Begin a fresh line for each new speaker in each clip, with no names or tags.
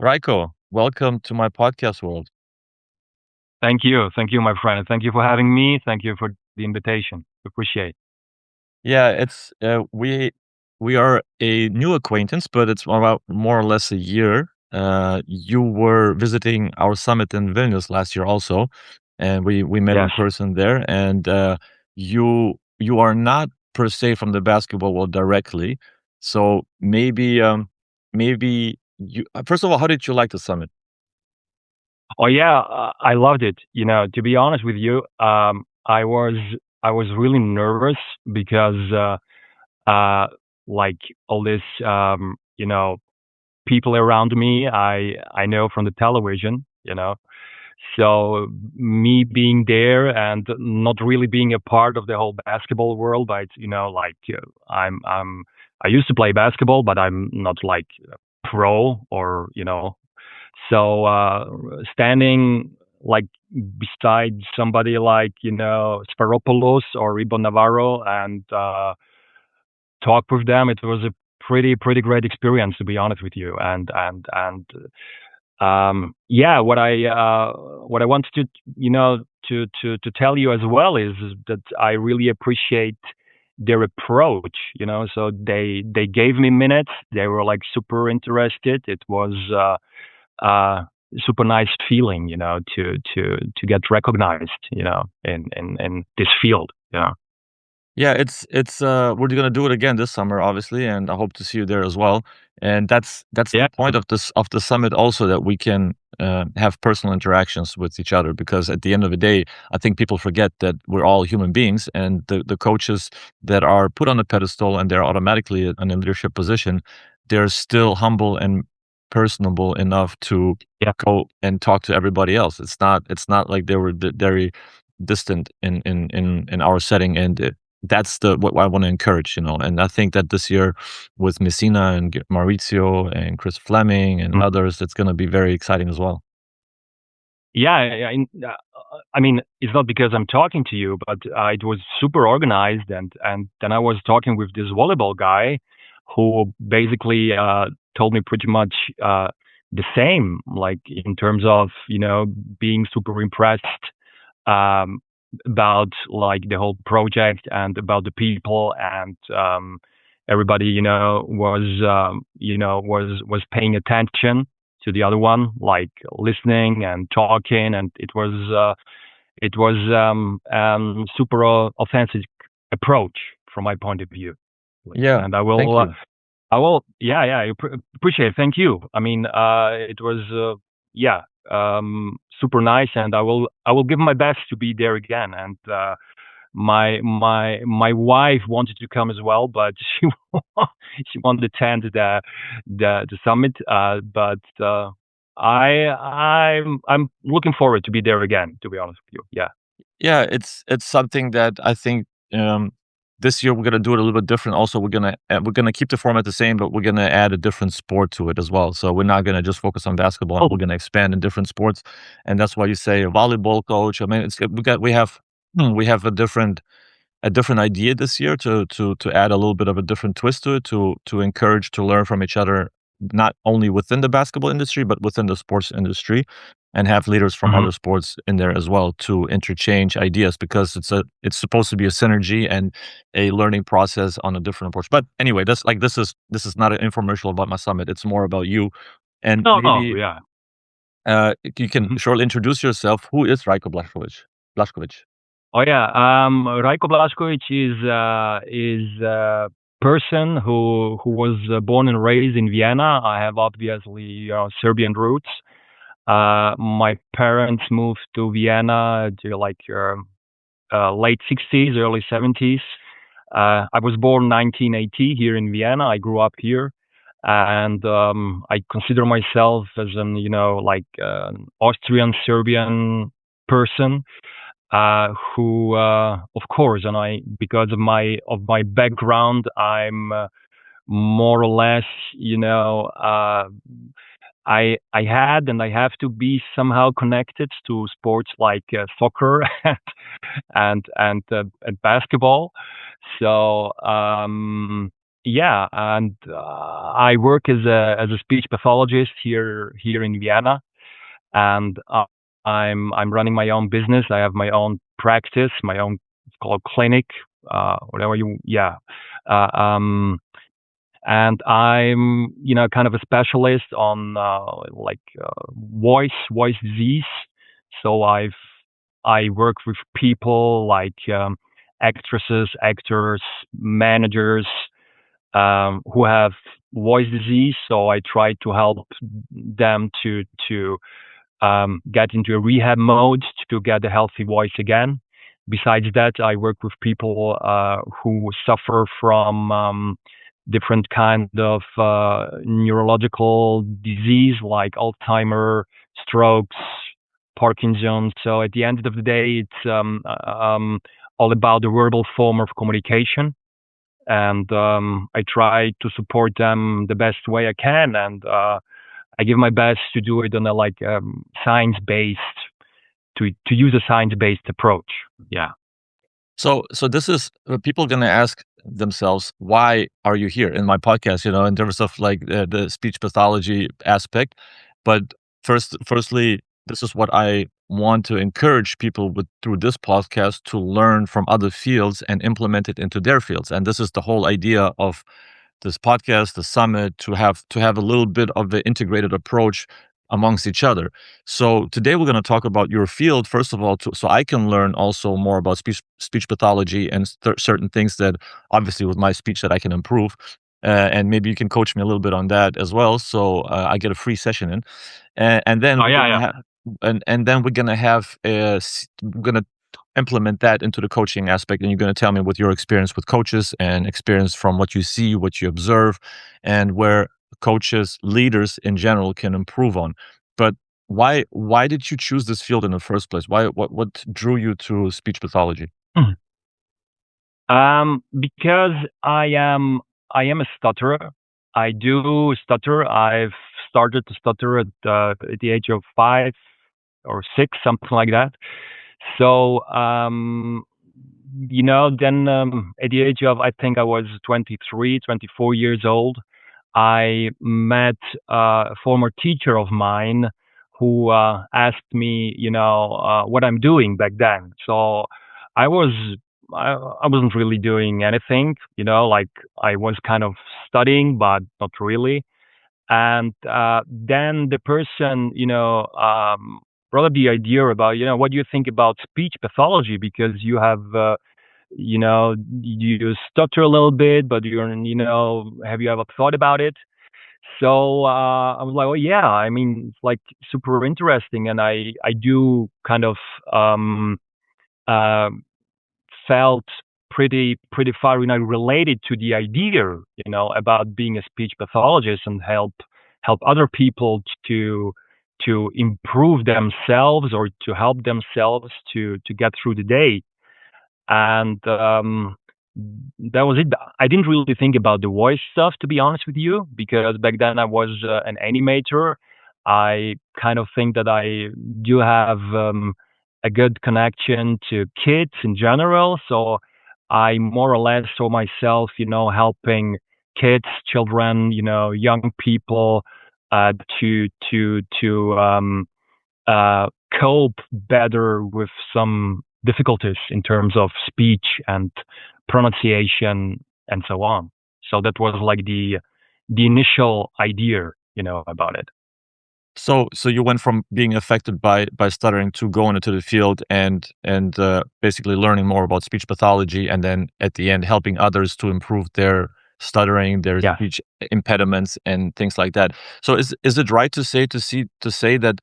Raiko, welcome to my podcast world.
Thank you. Thank you, my friend. Thank you for having me. Thank you for the invitation. Appreciate.
Yeah, it's we are a new acquaintance, but it's about more or less a year. You were visiting our summit in Vilnius last year also, and we met in
Yes.
person there. And you are not per se from the basketball world directly, so maybe you first of all, how did you like the summit?
Oh yeah, I loved it. To be honest with you, I was really nervous because uh, like all this people around me, I know from the television. So me being there and not really being a part of the whole basketball world, but I used to play basketball, but I'm not like pro or So standing like beside somebody like Sparopoulos or Ibo Navarro and talk with them, it was a pretty great experience, to be honest with you. And yeah, what I wanted to to tell you as well is that I really appreciate their approach. So they gave me minutes. They were like super interested. It was super nice feeling, to get recognized, in this field.
Yeah, it's we're gonna do it again this summer, obviously, and I hope to see you there as well. And that's the
Yeah.
point of this of the summit also, that we can have personal interactions with each other, because at the end of the day, I think people forget that we're all human beings, and the coaches that are put on a pedestal and they're automatically in a leadership position, they're still humble and personable enough to
Yeah.
go and talk to everybody else. It's not like they were very distant in our setting, and that's the what I want to encourage, and I think that this year with Messina and Maurizio and Chris Fleming and
Mm.
others, it's going to be very exciting as well.
Yeah, I mean, it's not because I'm talking to you, but it was super organized, and then I was talking with this volleyball guy, who basically told me pretty much the same, like in terms of being super impressed um, about like the whole project and about the people, and everybody was paying attention to the other one, like listening and talking, and it was super authentic approach from my point of view.
Yeah,
And
thank you.
yeah, yeah, appreciate it. Thank you. I mean, it was, yeah, super nice, and I will give my best to be there again. And my wife wanted to come as well, but she wanted to attend the summit. But I'm looking forward to be there again. To be honest with you, yeah.
Yeah, it's something that I think this year we're gonna do it a little bit different. Also, we're gonna keep the format the same, but we're gonna add a different sport to it as well. So we're not gonna just focus on basketball.
Oh,
We're gonna expand in different sports, and that's why you say a volleyball coach. I mean, we have a different idea this year to add a little bit of a different twist to it, to encourage to learn from each other, not only within the basketball industry but within the sports industry, and have leaders from
mhm.
other sports in there as well to interchange ideas, because it's supposed to be a synergy and a learning process on a different approach. But anyway, this is not an infomercial about my summit. It's more about you, and
No,
maybe
yeah.
you can
Mhm.
shortly introduce yourself. Who is Rajko Blaskovic?
Oh yeah, Rajko Blaskovic is a person who was born and raised in Vienna. I have obviously Serbian roots. My parents moved to Vienna to like late 60s, early 70s. I was born 1980 here in Vienna. I grew up here, and I consider myself as an like Austrian Serbian person who, of course, and I because of my background, I'm more or less, I had and I have to be somehow connected to sports like soccer and basketball. So yeah, and I work as a speech pathologist here in Vienna, and I'm running my own business. I have my own practice, my own, it's called clinic, whatever you, yeah. Uh, um, and I'm, kind of a specialist on voice disease. So I work with people like actresses, actors, managers who have voice disease. So I try to help them to get into a rehab mode to get a healthy voice again. Besides that, I work with people who suffer from different kind of neurological disease like Alzheimer, strokes, Parkinson's. So at the end of the day, it's all about the verbal form of communication, and I try to support them the best way I can, and I give my best to do it on a science based, to use a science based approach. Yeah.
So this is people going to ask themselves, why are you here in my podcast? In terms of like the speech pathology aspect. But firstly, this is what I want to encourage people with through this podcast to learn from other fields and implement it into their fields. And this is the whole idea of this podcast, the summit, to have a little bit of the integrated approach amongst each other. So today we're going to talk about your field first of all, so I can learn also more about speech pathology and certain things that obviously with my speech that I can improve. And maybe you can coach me a little bit on that as well, so I get a free session in, and then
Oh
we're
yeah,
gonna
yeah.
have, and then we're gonna have we're gonna implement that into the coaching aspect, and you're going to tell me with your experience with coaches and experience from what you see, what you observe, and where coaches, leaders in general can improve on. But why did you choose this field in the first place? What drew you to speech pathology?
Because I am a stutterer. I do stutter. I've started to stutter at the age of 5 or 6, something like that. So then at the age of, I think I was 23, 24 years old, I met a former teacher of mine who asked me, what I'm doing back then. So I was I wasn't really doing anything, like I was kind of studying, but not really. And then the person, brought up the idea about, what do you think about speech pathology? Because you have, you stutter a little bit, but have you ever thought about it? So I was like, oh yeah, I mean, it's like super interesting, and I do kind of uh, felt pretty far, related to the idea, about being a speech pathologist and help other people to improve themselves or to help themselves to get through the day. And that was it. I didn't really think about the voice stuff, to be honest with you, because back then I was an animator. I kind of think that I do have a good connection to kids in general. So I more or less saw myself, helping kids, children, young people uh, to uh, cope better with some difficulties in terms of speech and pronunciation and so on. So that was like the initial idea, about it.
So you went from being affected by stuttering to going into the field and basically learning more about speech pathology, and then at the end helping others to improve their stuttering, their
Yes.
speech impediments, and things like that. So is it right to say that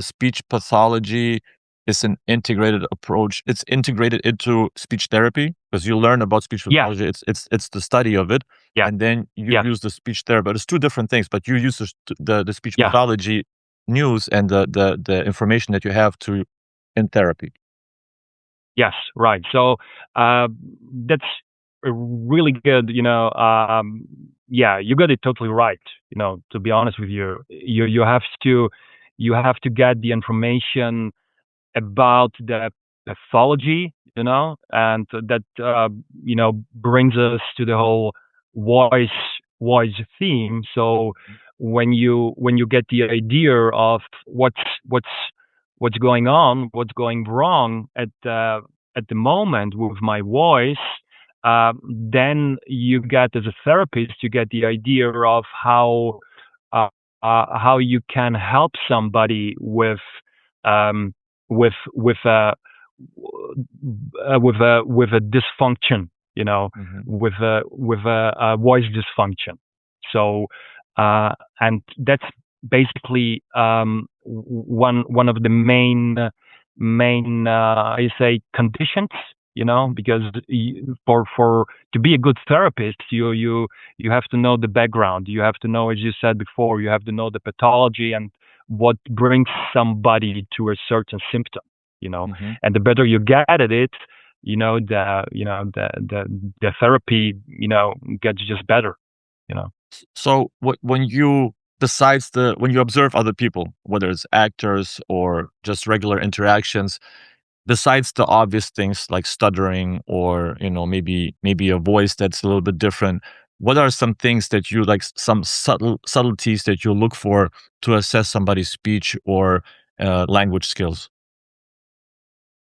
speech pathology is an integrated approach? It's integrated into speech therapy because you learn about speech
Yes.
pathology. It's the study of it,
Yes.
and then you
Yes.
use the speech therapy. But it's two different things. But you use the speech
Yes.
pathology news and the information that you have to in therapy.
Yes. Right. So uh, that's a really good. Yeah, you got it totally right. To be honest with you, you have to get the information about the pathology, and that brings us to the whole voice voice theme. So when you get the idea of what's going on, what's going wrong at the moment with my voice, then you get, as a therapist, you get the idea of uh, how you can help somebody um, with a with a dysfunction, you know,
Mhm.
with a voice dysfunction. So and that's basically one of the main I say conditions, you know, because for to be a good therapist, you have to know the background. You have to know, as you said before, you have to know the pathology and what brings somebody to a certain symptom, you know.
Mhm.
And the better you get at it, the therapy, you know, gets just better, you know.
So when you when you observe other people, whether it's actors or just regular interactions, besides the obvious things like stuttering or maybe a voice that's a little bit different, what are some things that you like, some subtleties that you look for to assess somebody's speech or language skills?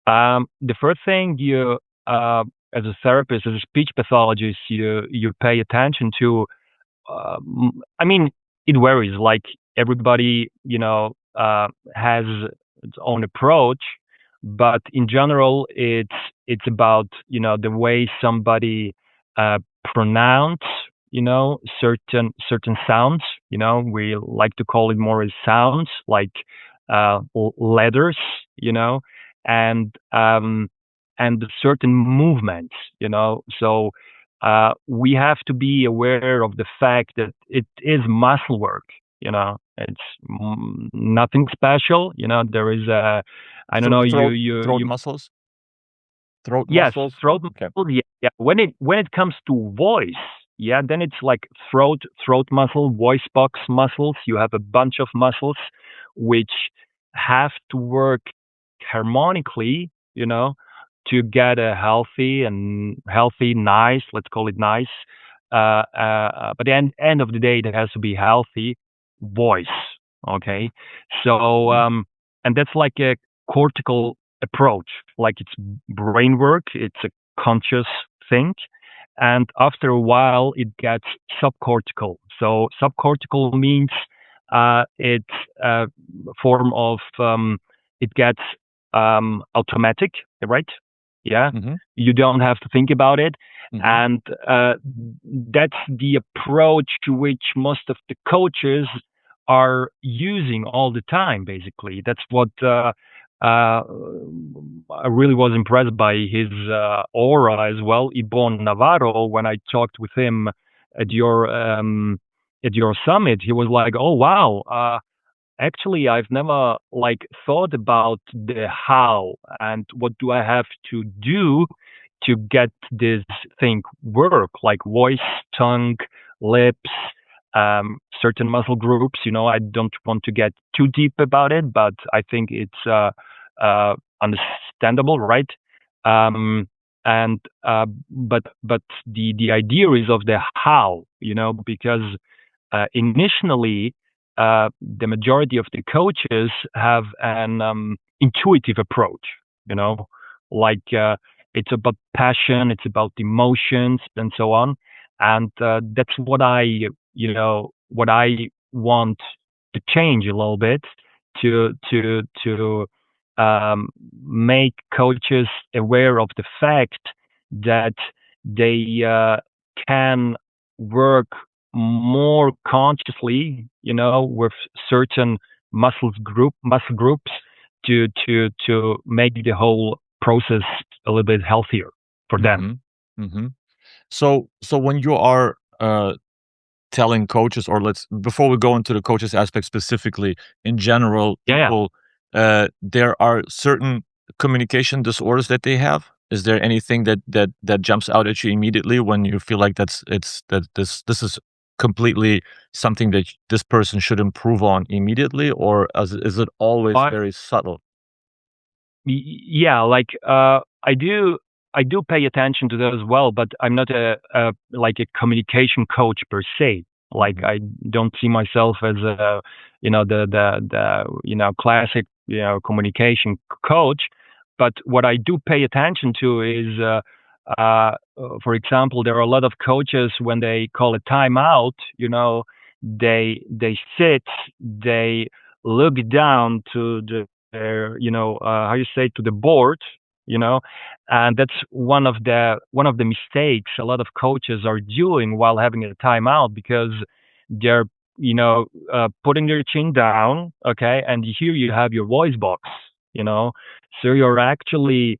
The first thing you, as a therapist, as a speech pathologist, you pay attention to. I mean, it varies. Like everybody, you know, has its own approach, but in general, it's about, you know, the way somebody uh, pronounce, you know, certain sounds. You know, we like to call it more as sounds, like letters, you know, and certain movements, you know. So we have to be aware of the fact that it is muscle work. You know, it's nothing special. You know, there is a, I don't know,
Throat
you
muscles? Throat
yes,
muscles?
throat
Okay.
muscle. Yeah, yeah. When it comes to voice, yeah, then it's like throat muscle, voice box muscles. You have a bunch of muscles which have to work harmonically, you know, to get a healthy, nice, let's call it nice. But end of the day, there has to be healthy voice. Okay, so
Mhm.
and that's like a cortical approach, like it's brain work, it's a conscious thing, and after a while it gets subcortical. So subcortical means it's a form of it gets automatic, right? Yeah,
Mhm.
you don't have to think about it,
Mhm.
and that's the approach to which most of the coaches are using all the time. Basically, that's what I really was impressed by his aura as well, Ibon Navarro. When I talked with him at your summit, he was like, "Oh wow, actually, I've never like thought about the how and what do I have to do to get this thing work, like voice, tongue, lips, certain muscle groups. You know, I don't want to get too deep about it, but I think it's understandable, right? Um, and but the idea is of the how, you know, because initially, the majority of the coaches have an intuitive approach, you know, like it's about passion, it's about emotions, and so on. And that's what what I want to change a little bit to um, make coaches aware of the fact that they can work more consciously, you know, with certain muscle groups to make the whole process a little bit healthier for them.
Mhm. Mhm. So when you are telling coaches, or let's before we go into the coaches aspect specifically, in general,
Yeah, yeah.
people, there are certain communication disorders that they have. Is there anything that jumps out at you immediately when you feel like that this is completely something that this person should improve on immediately, or is it always
I,
very subtle?
yeah, like I do. I do pay attention to that as well, but I'm not like a communication coach per se. Like I don't see myself as a the classic communication coach. But what I do pay attention to is, for example, there are a lot of coaches when they call a timeout. They sit, they look down to their how you say, to the board, and that's one of the mistakes a lot of coaches are doing while having a timeout, because they're putting their chin down, okay, and here you have your voice box, so you're actually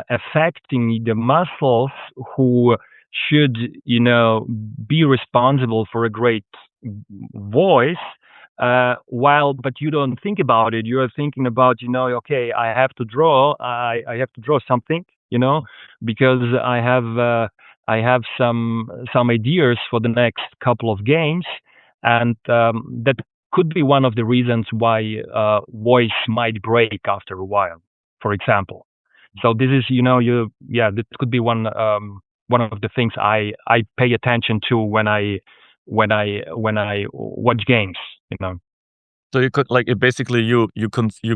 affecting the muscles who should be responsible for a great voice, but you don't think about it. You're thinking about, okay, I have to draw. I have to draw something, because I have some ideas for the next couple of games, and that could be one of the reasons why voice might break after a while, for example. So this is, this could be one of the things I pay attention to when I watch games,
So you could, like, it basically you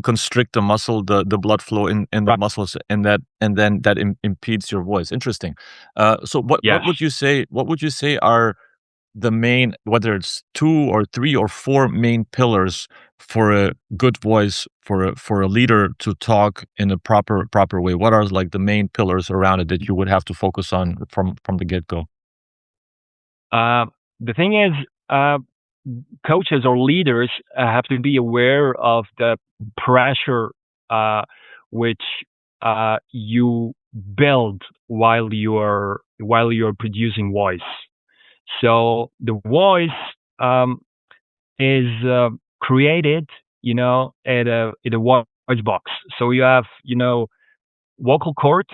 constrict the muscle, the blood flow in the
Right.
muscles, and then that impedes your voice. Interesting. So what
Yes.
what would you say are the main, whether it's 2 or 3 or 4 main pillars for a good voice, for a leader to talk in a proper way? What are, like, the main pillars around it that you would have to focus on from the get-go?
The thing is, coaches or leaders have to be aware of the pressure which you build while you're producing voice. So the voice is created, at a voice box. So you have, vocal cords,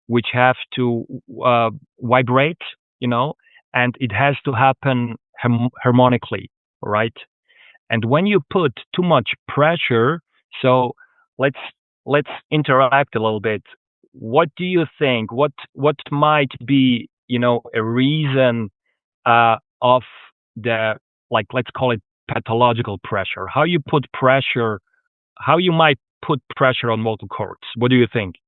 which have to vibrate, and it has to happen harmonically, right? And when you put too much pressure, so let's interact a little bit. What do you think? What might be, a reason of the, like, let's call it pathological pressure? How you put pressure? How you might put pressure on vocal cords? What do you think?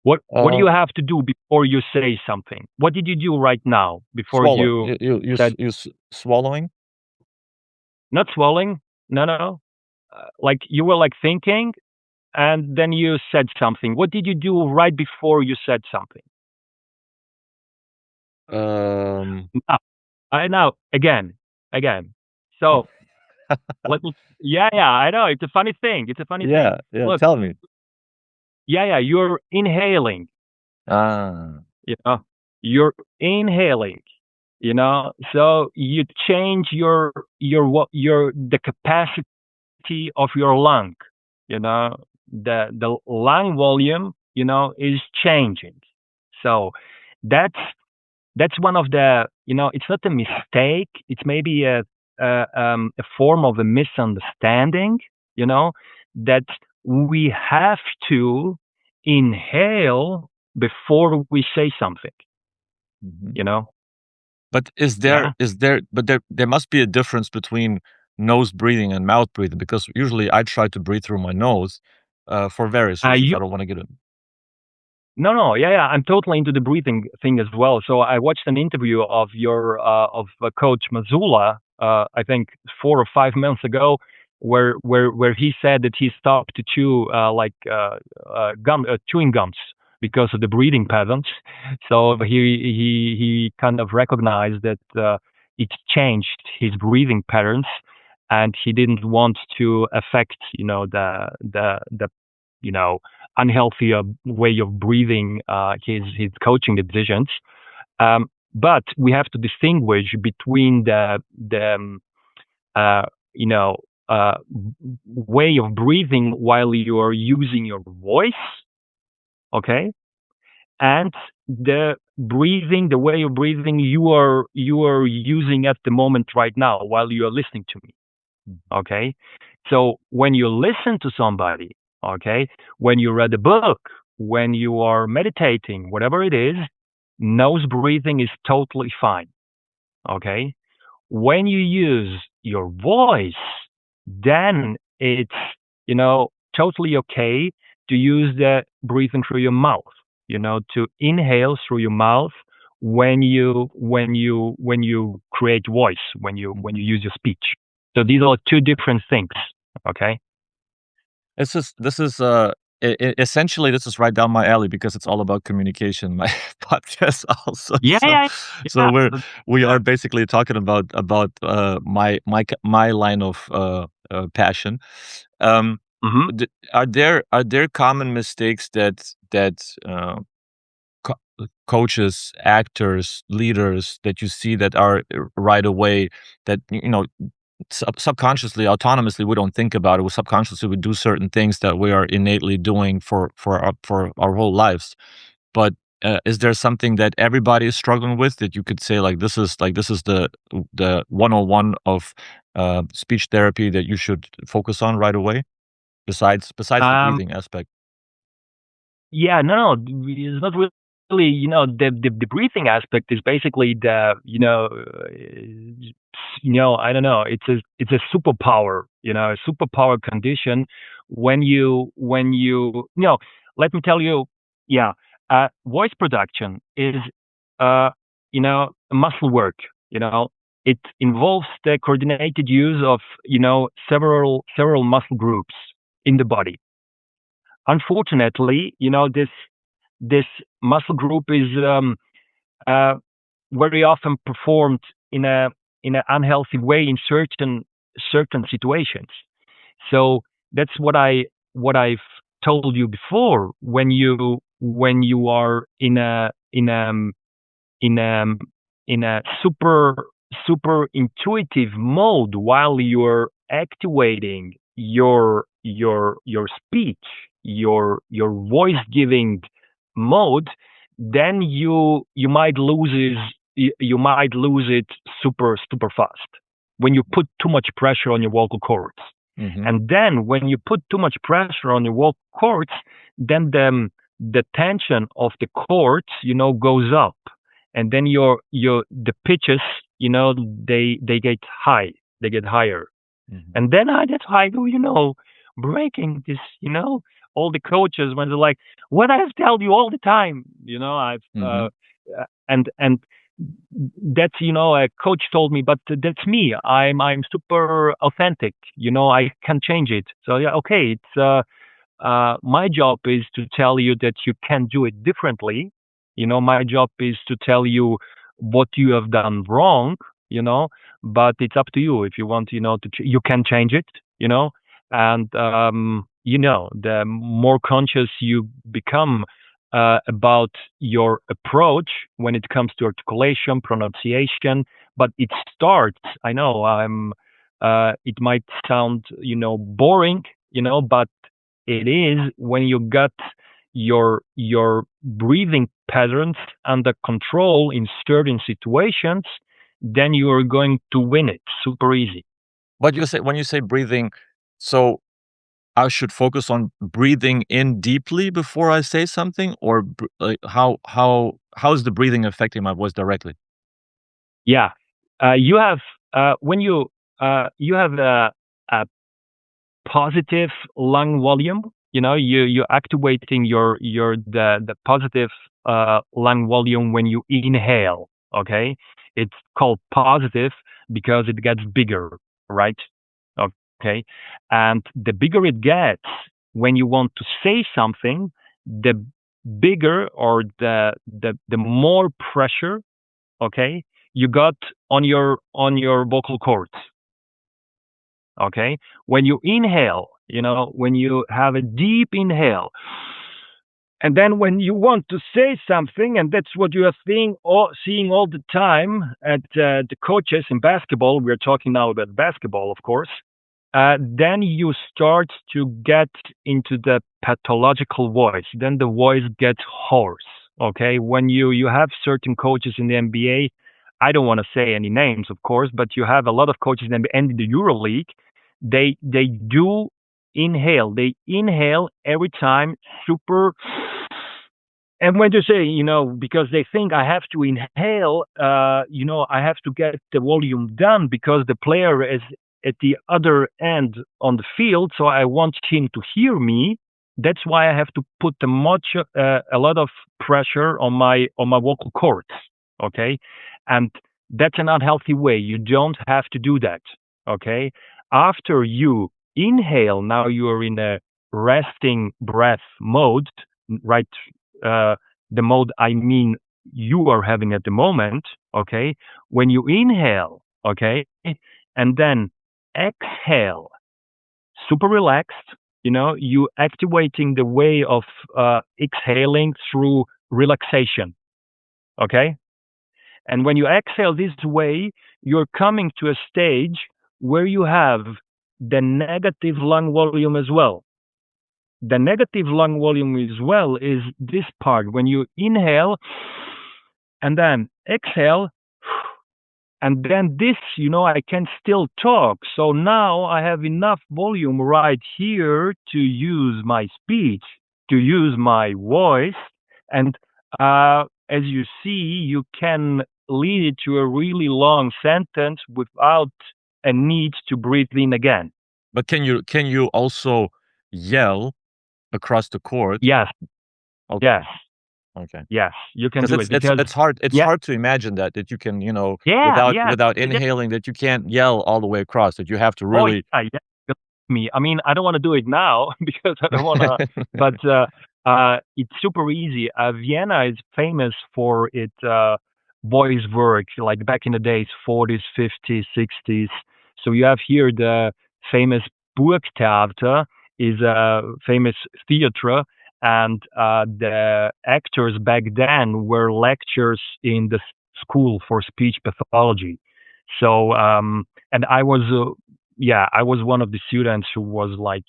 What do you have to do before you say something? What did you do right now before
Swallow.
you said?
Swallowing?
Not swallowing? No, no. Like you were like thinking, and then you said something. What did you do right before you said something?
Um,
I know. Again. So let me. Yeah, yeah. I know. It's a funny thing. It's a funny thing.
yeah,
Look.
tell me.
Yeah, yeah. You're inhaling.
Ah.
You know. You're inhaling. So you change the capacity of your lung. The lung volume, is changing. So that's one of the, it's not a mistake. It's maybe a form of a misunderstanding. That we have to inhale before we say something.
Mhm.
You know.
But
Yeah.
there must be a difference between nose breathing and mouth breathing, because usually I try to breathe through my nose, for various reasons.
You
I don't wanna get it.
No, no, yeah, yeah. I'm totally into the breathing thing as well. So I watched an interview of Coach Mazula, I think 4 or 5 months ago, where he said that he stopped to chew chewing gums because of the breathing patterns. So he kind of recognized that it changed his breathing patterns, and he didn't want to affect the you know unhealthy way of breathing his coaching decisions. But we have to distinguish between the uh, you know uh, way of breathing while you are using your voice, okay, and the way of breathing you are using at the moment right now while you are listening to me, okay. So when you listen to somebody, Okay. When you read a book, when you are meditating, whatever it is, nose breathing is totally fine. Okay. When you use your voice, then it's, totally okay to use the breathing through your mouth, to inhale through your mouth when you create voice, when you use your speech. So these are two different things. Okay.
This is essentially this is right down my alley because it's all about communication. My podcast also.
Yeah,
So
yeah,
so
yeah.
we are basically talking about my line of passion. Um,
Hmm.
are there common mistakes that co coaches, actors, leaders that you see that are right away that subconsciously, autonomously, we don't think about it. We subconsciously we do certain things that we are innately doing for our whole lives. But is there something that everybody is struggling with that you could say like this is the 101 of speech therapy that you should focus on right away besides the
Um,
breathing aspect?
Yeah, no, it's not really, the breathing aspect is basically I don't know, it's a superpower, a superpower condition when you, let me tell you, yeah, voice production is, muscle work, it involves the coordinated use of, several muscle groups in the body. Unfortunately, this muscle group is uh, very often performed in an unhealthy way in certain situations. So that's what I've told you before. When you are in a in a super intuitive mode while you're activating your speech, your voice giving mode, then you might lose it super fast when you put too much pressure on your vocal cords.
Mhm.
And then when you put too much pressure on your vocal cords, then the tension of the cords, goes up, and then the pitches, they get high, they get higher,
Mhm.
and then that's how I do, breaking this, all the coaches when they're like, "What I've told you all the time," I've
Mhm.
and that's, a coach told me, but that's me. I'm super authentic. I can change it. So yeah, okay, it's my job is to tell you that you can do it differently. My job is to tell you what you have done wrong, you know, but it's up to you if you want, you can change it, and, the more conscious you become about your approach when it comes to articulation, pronunciation, but it starts, I know, it might sound, boring, but it is when you got your breathing patterns under control in certain situations, then you are going to win it super easy.
But you say when you say breathing, so I should focus on breathing in deeply before I say something, or like how is the breathing affecting my voice directly?
Yeah, you have when you have a positive lung volume. You're activating the positive lung volume when you inhale. Okay, it's called positive because it gets bigger, right? Okay, and the bigger it gets when you want to say something, the bigger or the more pressure, okay, you got on your vocal cords. Okay, when you inhale, when you have a deep inhale, and then when you want to say something, and that's what you are seeing all the time at the coaches in basketball. We're talking now about basketball, of course. Then you start to get into the pathological voice. Then the voice gets hoarse. Okay, when you have certain coaches in the NBA, I don't want to say any names, of course, but you have a lot of coaches in the NBA and in the EuroLeague. They do inhale. They inhale every time, super. And when they say, because they think I have to inhale, I have to get the volume done because the player is at the other end on the field, so I want him to hear me. That's why I have to put a lot of pressure on my vocal cords. Okay, and that's an unhealthy way. You don't have to do that. Okay, after you inhale, now you are in a resting breath mode, right? uh, the mode I mean you are having at the moment, okay? When you inhale, okay, and then exhale, super relaxed, you activating the way of exhaling through relaxation, okay? And when you exhale this way, you're coming to a stage where you have the negative lung volume as well. The negative lung volume as well is this part. When you inhale and then exhale, and then this, I can still talk. So now I have enough volume right here to use my speech, to use my voice. And as you see, you can lead it to a really long sentence without a need to breathe in again.
But can you also yell across the court?
Yes,
Okay,
yes.
okay.
Yes, you can
Because
do it because
it's
yeah,
hard to imagine that you can,
yeah, yeah.
without inhaling, that you can't yell all the way across, that you have to
Oh
really
yeah, yeah. Believe me. I mean, I don't want to do it now because I don't want to. But it's super easy. Vienna is famous for its voice work, like back in the days, 40s, 50s, 60s. So you have here the famous Burgtheater is a famous theater, and the actors back then were lectures in the school for speech pathology. So and I was one of the students who was like,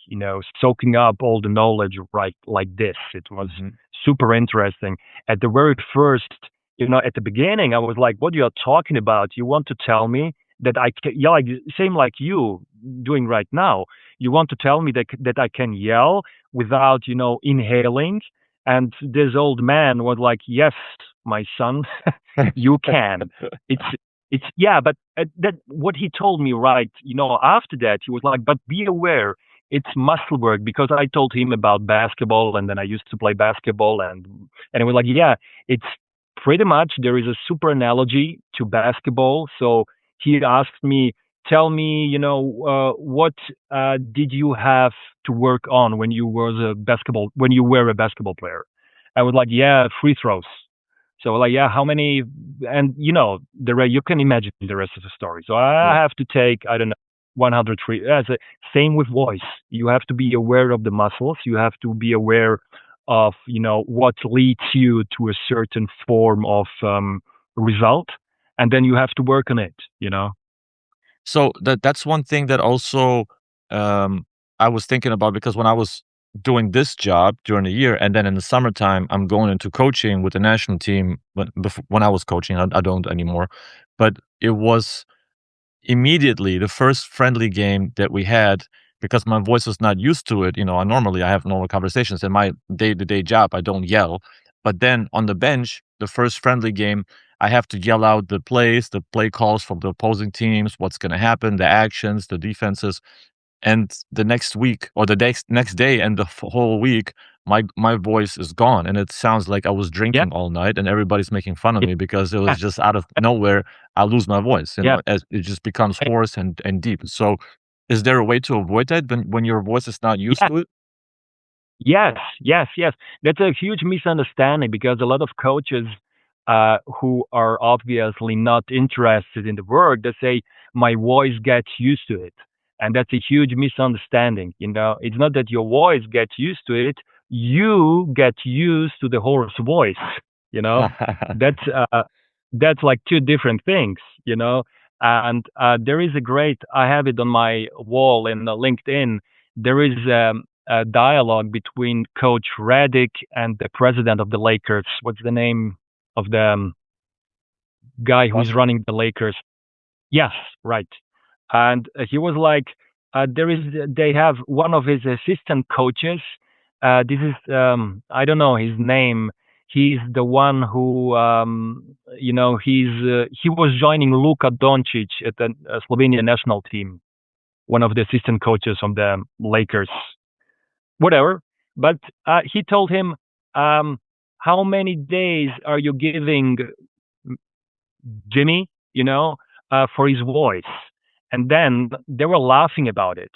soaking up all the knowledge right like this. It was
Mhm.
super interesting. At the very first, at the beginning, I was like, what you are talking about? You want to tell me that I can, yeah, like same like you doing right now. You want to tell me that I can yell without, inhaling? And this old man was like, yes, my son, you can. It's yeah, but that what he told me, right? After that, he was like, but be aware, it's muscle work because I told him about basketball, and then I used to play basketball, and it was like, yeah, it's pretty much there is a super analogy to basketball. So he asked me, tell me, what did you have to work on when you were a basketball player? I was like, yeah, free throws. So like, yeah, how many? And you can imagine the rest of the story. So I
Yeah.
have to take, I don't know, 103. Same with voice. You have to be aware of the muscles. You have to be aware of what leads you to a certain form of result, and then you have to work on it.
So that's one thing that also, um, I was thinking about, because when I was doing this job during the year, and then in the summertime, I'm going into coaching with the national team. When I was coaching, I don't anymore, but it was immediately the first friendly game that we had, because my voice was not used to it. I have normal conversations in my day-to-day job. I don't yell. But then on the bench, the first friendly game, I have to yell out the plays, the play calls from the opposing teams, what's going to happen, the actions, the defenses. And the next week, or the next day, and the whole week, my voice is gone, and it sounds like I was
Yeah,
drinking all night, and everybody's making fun of
yeah,
me because it was just out of nowhere. I lose my voice,
yeah.
as it just becomes hoarse and deep. So, is there a way to avoid that when your voice is not used
Yeah.
to it?
Yes, yes, yes. That's a huge misunderstanding because a lot of coaches who are obviously not interested in the work, they say my voice gets used to it, and that's a huge misunderstanding. It's not that your voice gets used to it; you get used to the horse voice. You know, that's uh, that's like two different things. And there is a great. I have it on my wall in LinkedIn. There is a dialogue between Coach Redick and the president of the Lakers. What's the name of the guy who's
Russell?
running the Lakers? Yes, right. And he was like, they have one of his assistant coaches. This is I don't know his name. He's the one who he was joining Luka Doncic at the Slovenian national team. One of the assistant coaches from the Lakers, whatever. But he told him, "How many days are you giving Jimmy, for his voice?" And then they were laughing about it.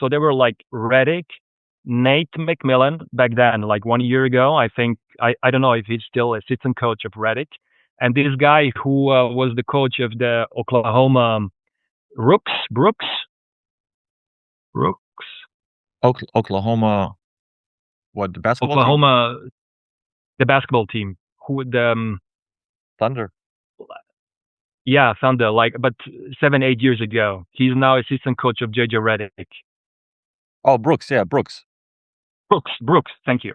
So they were like Reddick, Nate McMillan back then, like 1 year ago. I think I don't know if he's still assistant coach of Reddick, and this guy who was the coach of the Oklahoma Brooks,
Oklahoma, what, the basketball team?
Oklahoma, the basketball team, who the
Thunder.
yeah, Thunder, but 7-8 years ago. He's now assistant coach of JJ Redick.
Oh, Brooks, yeah, Brooks.
Brooks, thank you.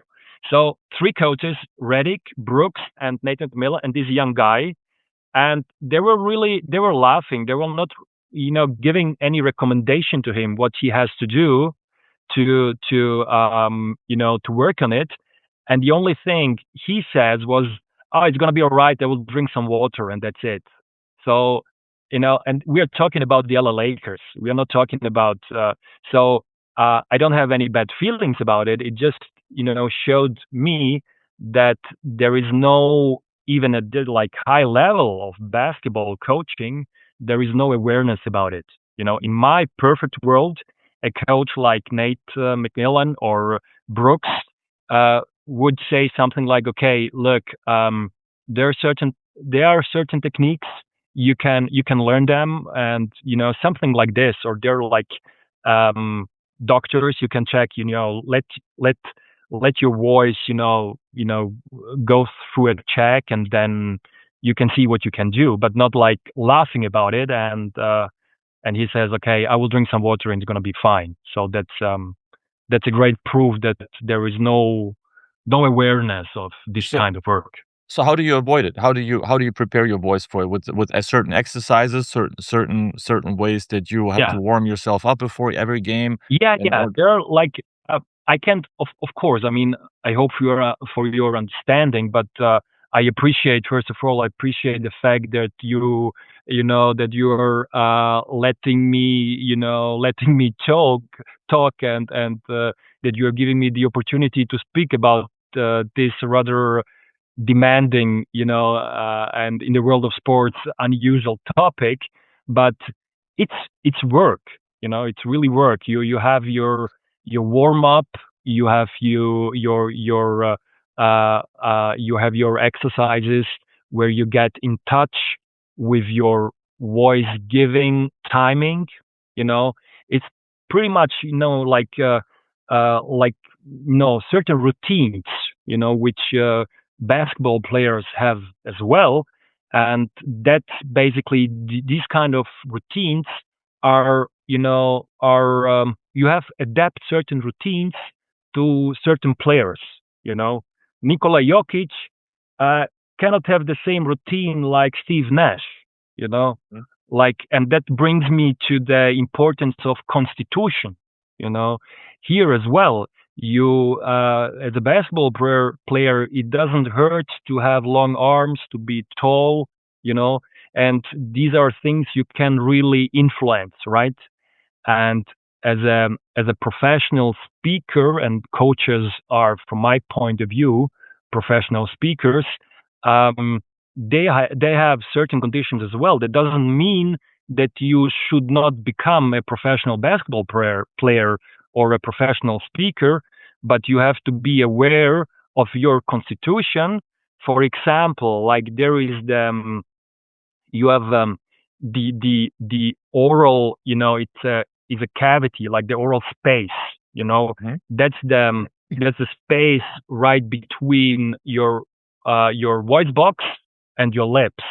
So 3 coaches, Redick, Brooks, and Nathan Miller, and this young guy. And they were laughing. They were not, giving any recommendation to him what he has to do to work on it. And the only thing he says was, "Oh, it's gonna be all right. I will drink some water, and that's it." So, and we are talking about the LA Lakers. We are not talking about. I don't have any bad feelings about it. It just, showed me that there is no even at the high level of basketball coaching. There is no awareness about it. In my perfect world, a coach like Nate McMillan or Brooks would say something like, "Okay, look, there are certain techniques you can learn them, and something like this, or they're like doctors you can check. Let your voice go through a check, and then you can see what you can do, but not like laughing about it." And he says, "Okay, I will drink some water and it's gonna be fine." So that's a great proof that there is no awareness of this kind of work.
So how do you avoid it? How do you prepare your voice for it? With certain exercises, certain ways that you have
Yeah.
to warm yourself up before every game?
Yeah,
And
yeah. There are I can't, of course. I mean, I hope for your understanding, but I appreciate, first of all, I appreciate the fact that that you're letting me talk, and that you're giving me the opportunity to speak about this rather demanding, and in the world of sports, unusual topic. But it's work. It's really work. You have your warm up. You have you have your exercises where you get in touch with your voice giving timing. It's pretty much certain routines which basketball players have as well. And that basically these kind of routines are you have adapt certain routines to certain players. Nikola Jokic uh, cannot have the same routine like Steve Nash. You know, and that brings me to the importance of constitution. Here as well, you as a basketball player, it doesn't hurt to have long arms, to be tall. And these are things you can really influence, right? And as a professional speaker, and coaches are, from my point of view, professional speakers, they have certain conditions as well. That doesn't mean that you should not become a professional basketball player or a professional speaker, but you have to be aware of your constitution. For example, like there is you have the oral, it's a cavity, like the oral space. That's the space right between your voice box and your lips.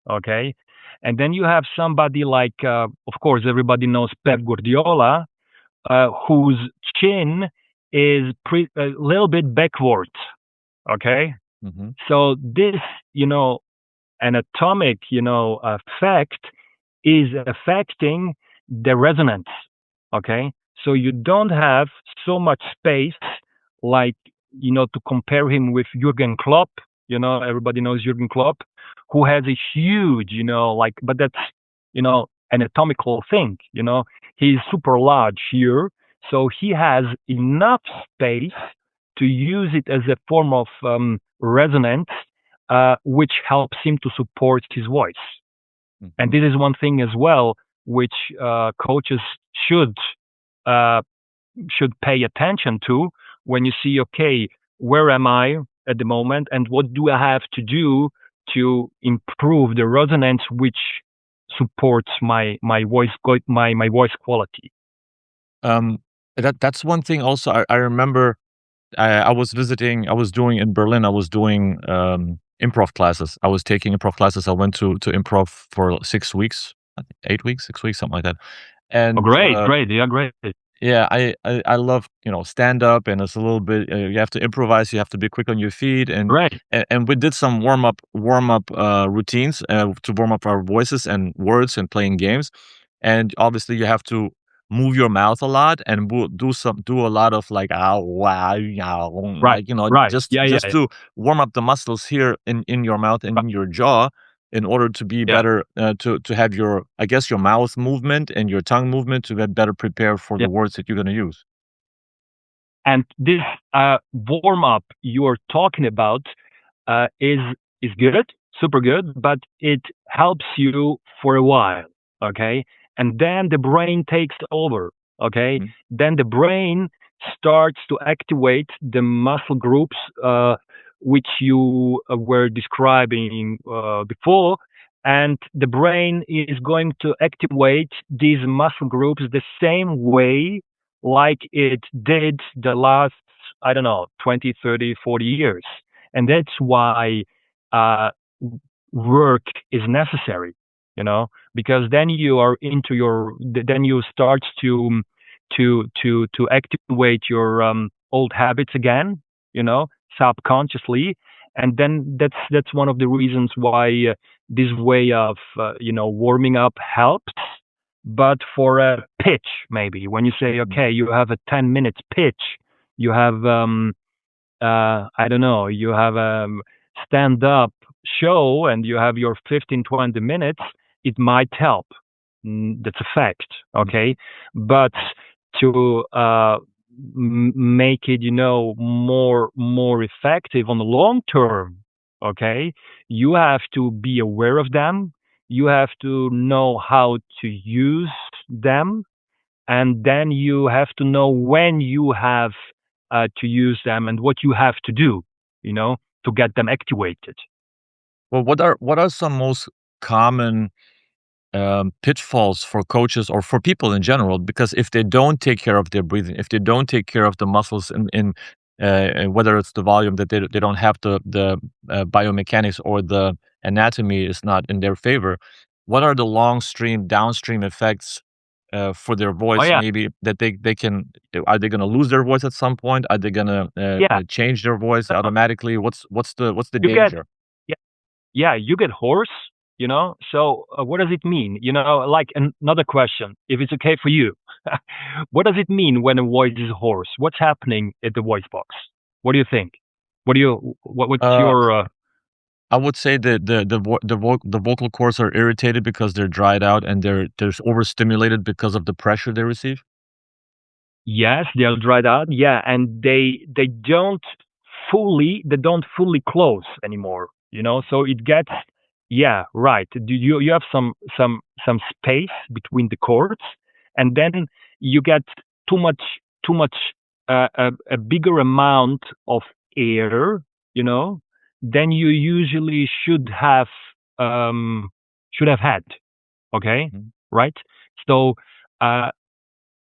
Okay. And then you have somebody like, of course, everybody knows Pep Guardiola, whose chin is a little bit backwards. Okay.
Mhm.
So this, anatomic, fact is affecting the resonance. Okay, so you don't have so much space, like, to compare him with Jurgen Klopp. Everybody knows Jurgen Klopp, who has a huge, like, but that's, anatomical thing. He's super large here, so he has enough space to use it as a form of resonance, which helps him to support his voice. And
Mhm.
this is one thing as well, which coaches should uh, should pay attention to when you see, okay, where am I at the moment, and what do I have to do to improve the resonance which supports my voice my voice quality.
Um, that's one thing also I remember I was visiting I was doing in Berlin, I was doing, improv classes. I was taking improv classes. I went to improv for 6 weeks, I think 8 weeks, 6 weeks, something like that.
Oh,
And,
great, great, yeah, great,
yeah, I love, stand up, and it's a little bit, you have to improvise, you have to be quick on your feet, and
great,
we did some warm up, routines, to warm up our voices and words and playing games, and obviously you have to move your mouth a lot and do a lot of like, "Ah, wow, yeah,"
right,
like,
right,
just
yeah, yeah,
just to warm up the muscles here in your mouth and
right,
in your jaw in order to be
yeah,
better, to have your I guess, your mouth movement and your tongue movement to get better prepared for
yeah.
the words that you're gonna use.
And this warm up you're talking about is good, super good, but it helps you for a while, okay? And then the brain takes over, okay?
Mhm.
Then the brain starts to activate the muscle groups which you were describing before, and the brain is going to activate these muscle groups the same way like it did the last, I don't know, 20, 30, 40 years. And that's why uh, work is necessary, because then you are into then you start to activate your old habits again, you know, subconsciously, and then that's one of the reasons why this way of warming up helps. But for a pitch, maybe when you say,
Mhm.
okay, you have a 10 minutes pitch, you have I don't know, you have a stand up show and you have your 15, 20 minutes, it might help. That's a fact.
Mhm.
Okay. But to make it, more effective on the long term, okay, you have to be aware of them. You have to know how to use them, and then you have to know when you have to use them and what you have to do, you know, to get them activated.
Well, what are some most common pitfalls for coaches or for people in general? Because if they don't take care of their breathing, if they don't take care of the muscles whether it's the volume that they don't have the biomechanics or the anatomy is not in their favor, what are the downstream effects for their
Oh
voice?
yeah,
Maybe that they can are they going to lose their voice at some point? Are they going to
yeah.
change their voice
So
automatically? What's the
you get
danger?
yeah, yeah, you get hoarse. So what does it mean? Like another question, if it's okay for you, what does it mean when a voice is hoarse? What's happening at the voice box? What do you think? What's
Uh,
your
I would say that the vocal cords are irritated because they're dried out and they're overstimulated because of the pressure they receive.
Yes, they're dried out. Yeah, and they don't fully close anymore. So it gets, yeah, right. You have some space between the chords, and then you get too much a bigger amount of air. You know, than you usually should have had. Okay,
Mhm.
right. So. Uh,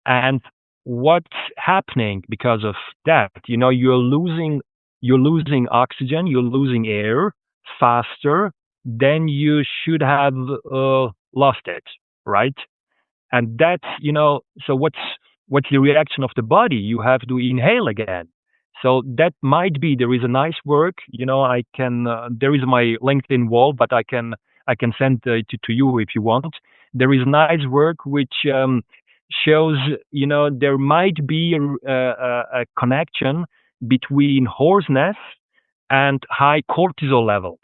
and what's happening because of that? You're losing oxygen, you're losing air faster than you should have lost it, right? And so what's the reaction of the body? You have to inhale again. So that might be there is a nice work. I can there is my LinkedIn wall, but I can send it to you if you want. There is nice work which shows, there might be a connection between hoarseness and high cortisol levels.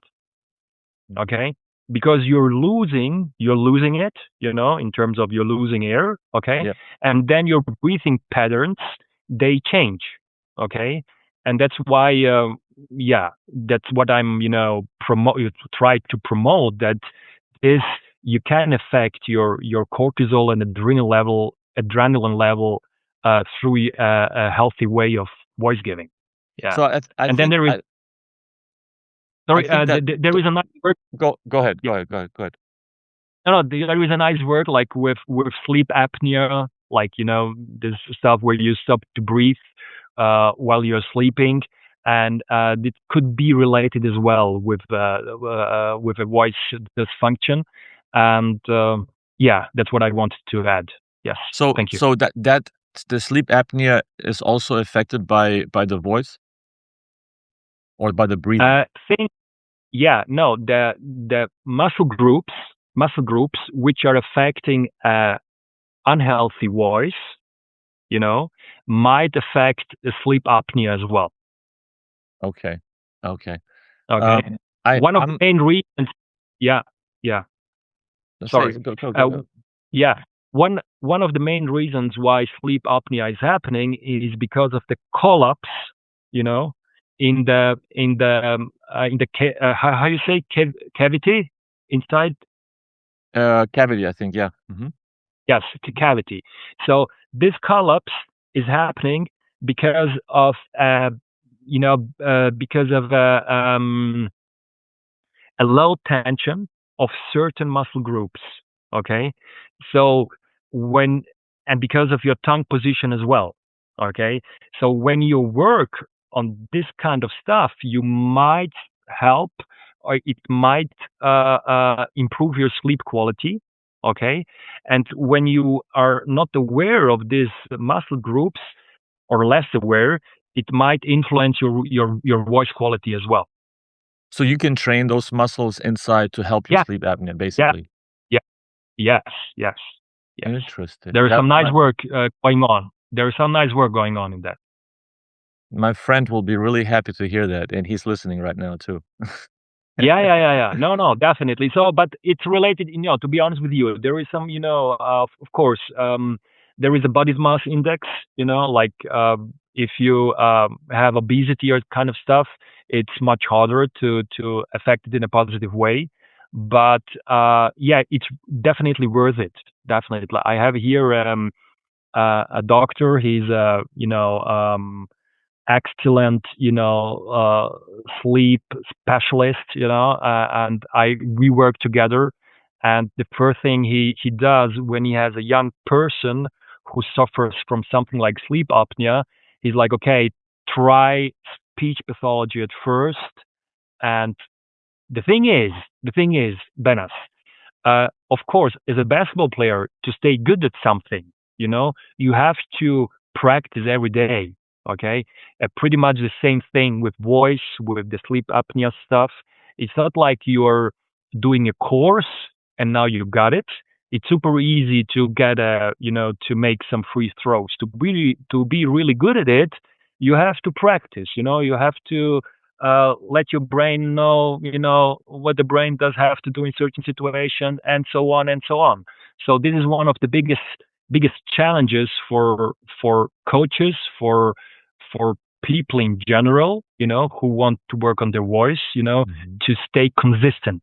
Okay, because you're losing it, in terms of you're losing air. Okay,
Yeah.
and then your breathing patterns, they change. Okay, and that's why, that's what I'm, try to promote, that is, you can affect your cortisol and adrenaline level through a healthy way of voice giving. Yeah,
So I
and then
think
there is,
I
sorry,
think that
there is a nice word.
go ahead,
Yeah.
go ahead.
No, there is a nice word, like with sleep apnea, like, this stuff where you stop to breathe while you're sleeping, and it could be related as well with a voice dysfunction, and yeah, that's what I wanted to add. Yes,
So
thank you.
that the sleep apnea is also affected by the voice or by the breathing?
Think, yeah, no, the muscle groups which are affecting unhealthy voice, might affect the sleep apnea as well.
Okay. Okay.
Okay. One of the
I'm
main reasons, yeah, yeah,
say
sorry.
go.
Yeah, one of the main reasons why sleep apnea is happening is because of the collapse, you know, how you say, cavity inside.
Cavity, I think, yeah. Mhm.
Yes, cavity. So this collapse is happening because of a low tension of certain muscle groups. Okay, so when and because of your tongue position as well. Okay, so when you work on this kind of stuff, you might help, or it might improve your sleep quality. Okay, and when you are not aware of these muscle groups, or less aware, it might influence your voice quality as well.
So you can train those muscles inside to help your
Yeah,
sleep apnea,
yeah,
basically.
yeah. Yes, yes, yes.
Interesting.
There is
That
some nice work going on. There is some nice work going on in that.
my friend will be really happy to hear that, and he's listening right now too.
Yeah, yeah, yeah, yeah. No, no, definitely. So, but it's related. To be honest with you, there is some, of course, there is a body mass index. Like, if you have obesity or kind of stuff, it's much harder to affect it in a positive way. But yeah, it's definitely worth it. Definitely, I have here a doctor. He's excellent, sleep specialist, and we work together. And the first thing he does when he has a young person who suffers from something like sleep apnea, he's like, okay, try speech pathology at first. And the thing is, Benas, of course, as a basketball player, to stay good at something, you have to practice every day. Okay, pretty much the same thing with voice, with the sleep apnea stuff. It's not like you're doing a course and now you got it. It's super easy to get to make some free throws. To be really good at it, you have to practice. You have to let your brain know, what the brain does have to do in certain situations, and so on and so on. So this is one of the biggest challenges for coaches, for people in general, who want to work on their voice,
Mhm.
to stay consistent,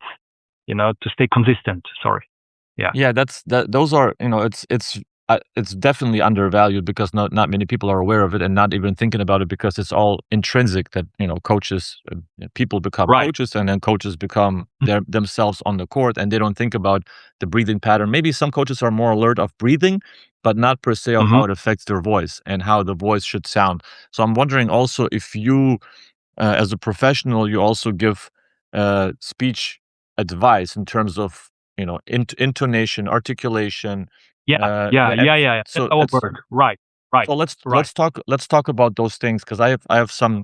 Sorry. Yeah.
Yeah, those are, it's definitely undervalued because not many people are aware of it and not even thinking about it because it's all intrinsic that, coaches, people become
Right.
coaches and then coaches become themselves on the court and they don't think about the breathing pattern. Maybe some coaches are more alert of breathing, but not per se of
Hmm.
how it affects their voice and how the voice should sound. So I'm wondering also if you, as a professional, you also give speech advice in terms of intonation, articulation.
Yeah. Yeah.
Yeah,
Yeah. Yeah. Yeah. That's
so
our
it's
work. Right. Right.
so let's
Right.
talk about those things because I have some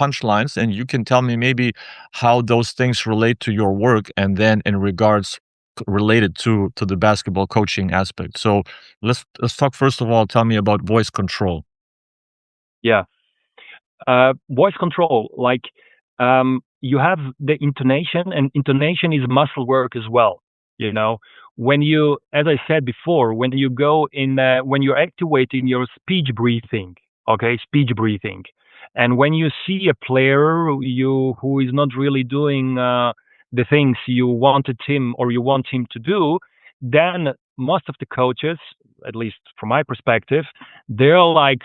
punchlines and you can tell me maybe how those things relate to your work and then in regards related to the basketball coaching aspect. So let's talk first of all. Tell me about voice control.
Yeah. Voice control, like you have the intonation, and intonation is muscle work as well. You know, when you, as I said before, when you go in, when you're activating your speech breathing, okay, speech breathing, and when you see a player who is not really doing the things you wanted him or you want him to do, then most of the coaches, at least from my perspective, they're like,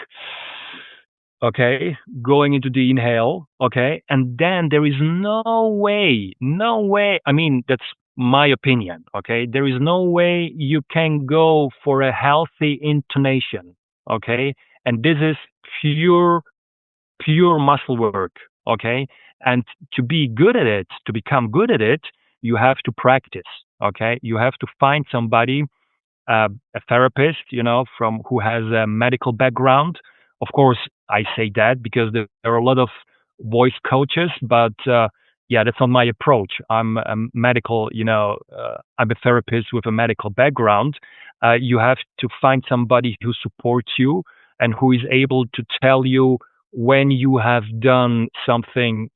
okay, going into the inhale, okay, and then there is no way. I mean, that's my opinion, okay. There is no way you can go for a healthy intonation, okay, and this is pure muscle work, okay, and to be good at it, to become good at it, you have to practice, okay. You have to find somebody, a therapist, from who has a medical background. Of course, I say that because there are a lot of voice coaches, but yeah, that's not my approach. I'm a medical, I'm a therapist with a medical background. You have to find somebody who supports you and who is able to tell you when you have done something,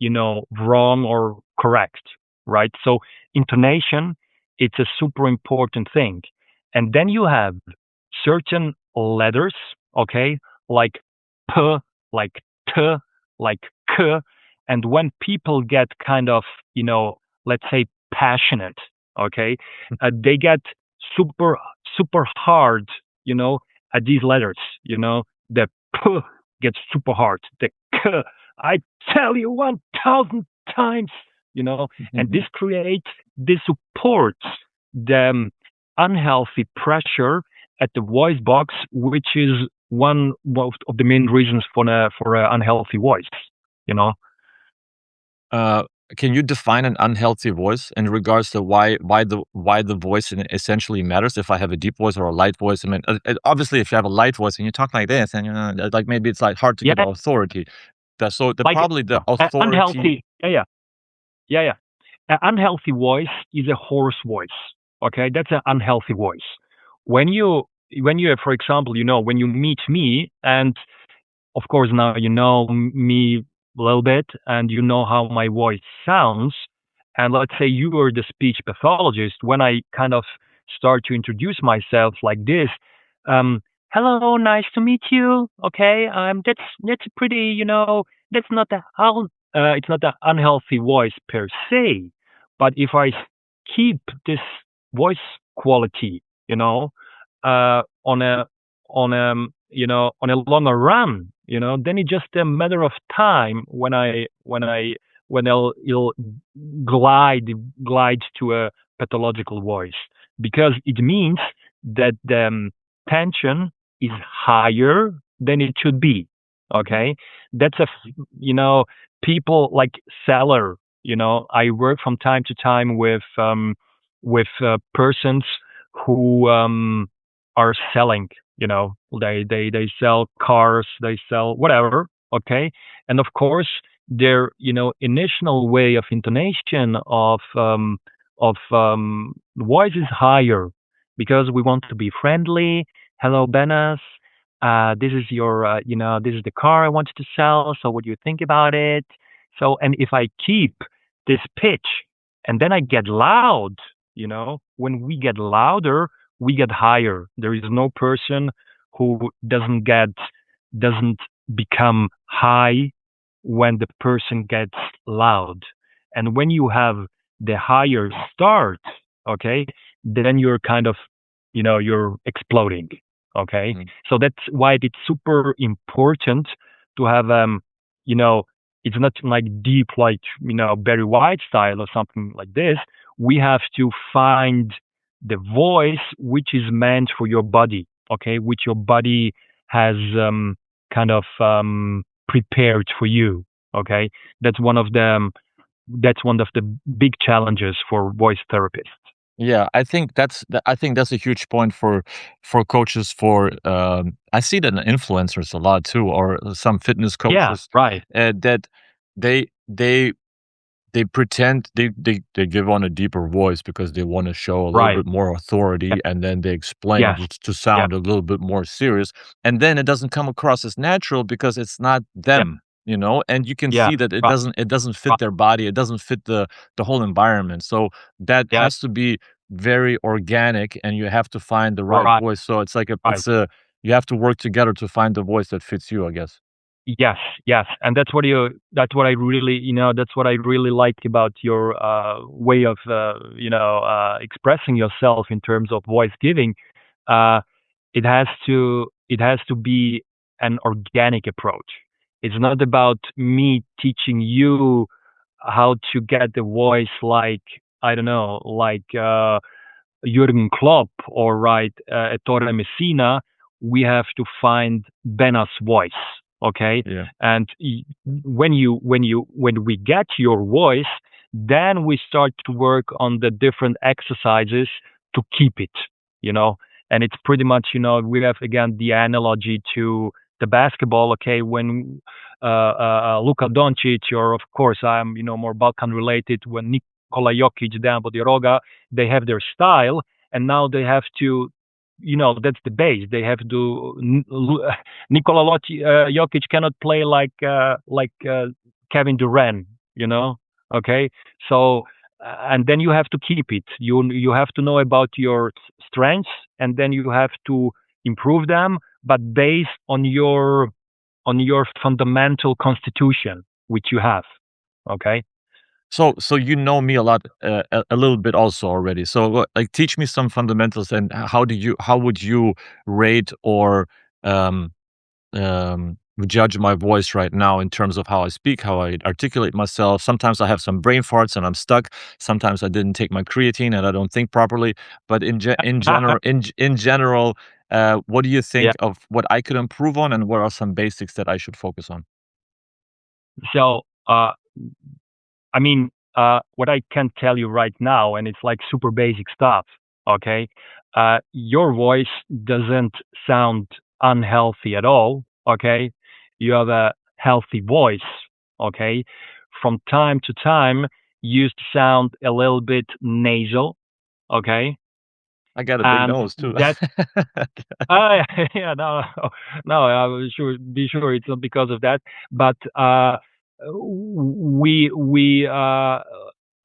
wrong or correct, right? So intonation, it's a super important thing. And then you have certain letters, okay, like p, like t, like k. And when people get kind of, let's say passionate, okay, they get super, super hard, at these letters, the p gets super hard. The k, I tell you 1,000 times, and this supports the unhealthy pressure at the voice box, which is one of the main reasons for an unhealthy voice. You know.
Uh, can you define an unhealthy voice in regards to why the voice essentially matters? If I have a deep voice or a light voice, I mean, obviously, if you have a light voice and you talk like this, and like maybe it's like hard to get
Yeah,
authority. That's so the
like
probably the authority.
unhealthy. Yeah. An unhealthy voice is a hoarse voice. Okay, that's an unhealthy voice. When you for example, when you meet me, and of course now you know me a little bit, and you know how my voice sounds, and let's say you were the speech pathologist. When I kind of start to introduce myself like this, um, hello, nice to meet you. Okay, that's pretty, that's not it's not an unhealthy voice per se, but if I keep this voice quality, on a longer run, then it's just a matter of time when it'll glide to a pathological voice, because it means that the tension is higher than it should be. Okay, that's people like seller. I work from time to time with persons who are selling. They sell cars, they sell whatever. Okay, and of course their initial way of intonation of voice is higher, because we want to be friendly. Hello, Benas. This is your, this is the car I wanted to sell. So what do you think about it? So, and if I keep this pitch and then I get loud, when we get louder, we get higher. There is no person who doesn't become high when the person gets loud. And when you have the higher start, okay, then you're kind of, you're exploding. Okay.
Mm.
So that's why it's super important to have, you know, it's not like deep, like, Barry White style or something like this. We have to find the voice which is meant for your body, okay, which your body has kind of prepared for you, okay. That's one of the big challenges for voice therapists.
Yeah, I think that's a huge point for coaches for I see that in influencers a lot too, or some fitness
Yeah,
coaches
right.
that they they pretend they give on a deeper voice because they wanna show a little
Right.
bit more authority,
Yeah.
and then they explain
Yes.
to
Yeah.
sound a little bit more serious, and then it doesn't come across as natural because it's not
Yeah.
them, you know, and you can
Yeah.
see that
Right.
it doesn't fit
Right.
their body, it doesn't fit the whole environment, so that
Yeah.
has to be very organic, and you have to find the right
Right.
voice, so
Right.
you have to work together to find the voice that fits you, I guess.
Yes, yes, and that's what I really, that's what I really like about your way of, expressing yourself in terms of voice giving. Uh, it has to be an organic approach. It's not about me teaching you how to get the voice like, I don't know, like Jurgen Klopp or Ettore Messina. We have to find Bena's voice. Okay,
Yeah.
and when we get your voice, then we start to work on the different exercises to keep it. You know, and it's pretty much, we have again the analogy to the basketball. Okay, when Luka Doncic, or of course I'm more Balkan related, when Nikola Jokic, Dejan Bodiroga, they have their style, and now they have to, that's the base. They have to. Nikola Jokic cannot play like Kevin Durant, Okay, so and then you have to keep it. You have to know about your strengths, and then you have to improve them, but based on your fundamental constitution, which you have. Okay.
So you know me a lot, a little bit also already. So like, teach me some fundamentals, and how would you rate or um, judge my voice right now in terms of how I speak, how I articulate myself? Sometimes I have some brain farts and I'm stuck. Sometimes I didn't take my creatine and I don't think properly. But in general, what do you
Yeah.
think of what I could improve on, and what are some basics that I should focus on?
So, I mean, what I can tell you right now, and it's like super basic stuff, okay? Your voice doesn't sound unhealthy at all, okay? You have a healthy voice, okay? From time to time, you sound a little bit nasal, okay?
I got a big
And
nose too.
that yeah, no, no, I was sure, be sure it's not because of that, but I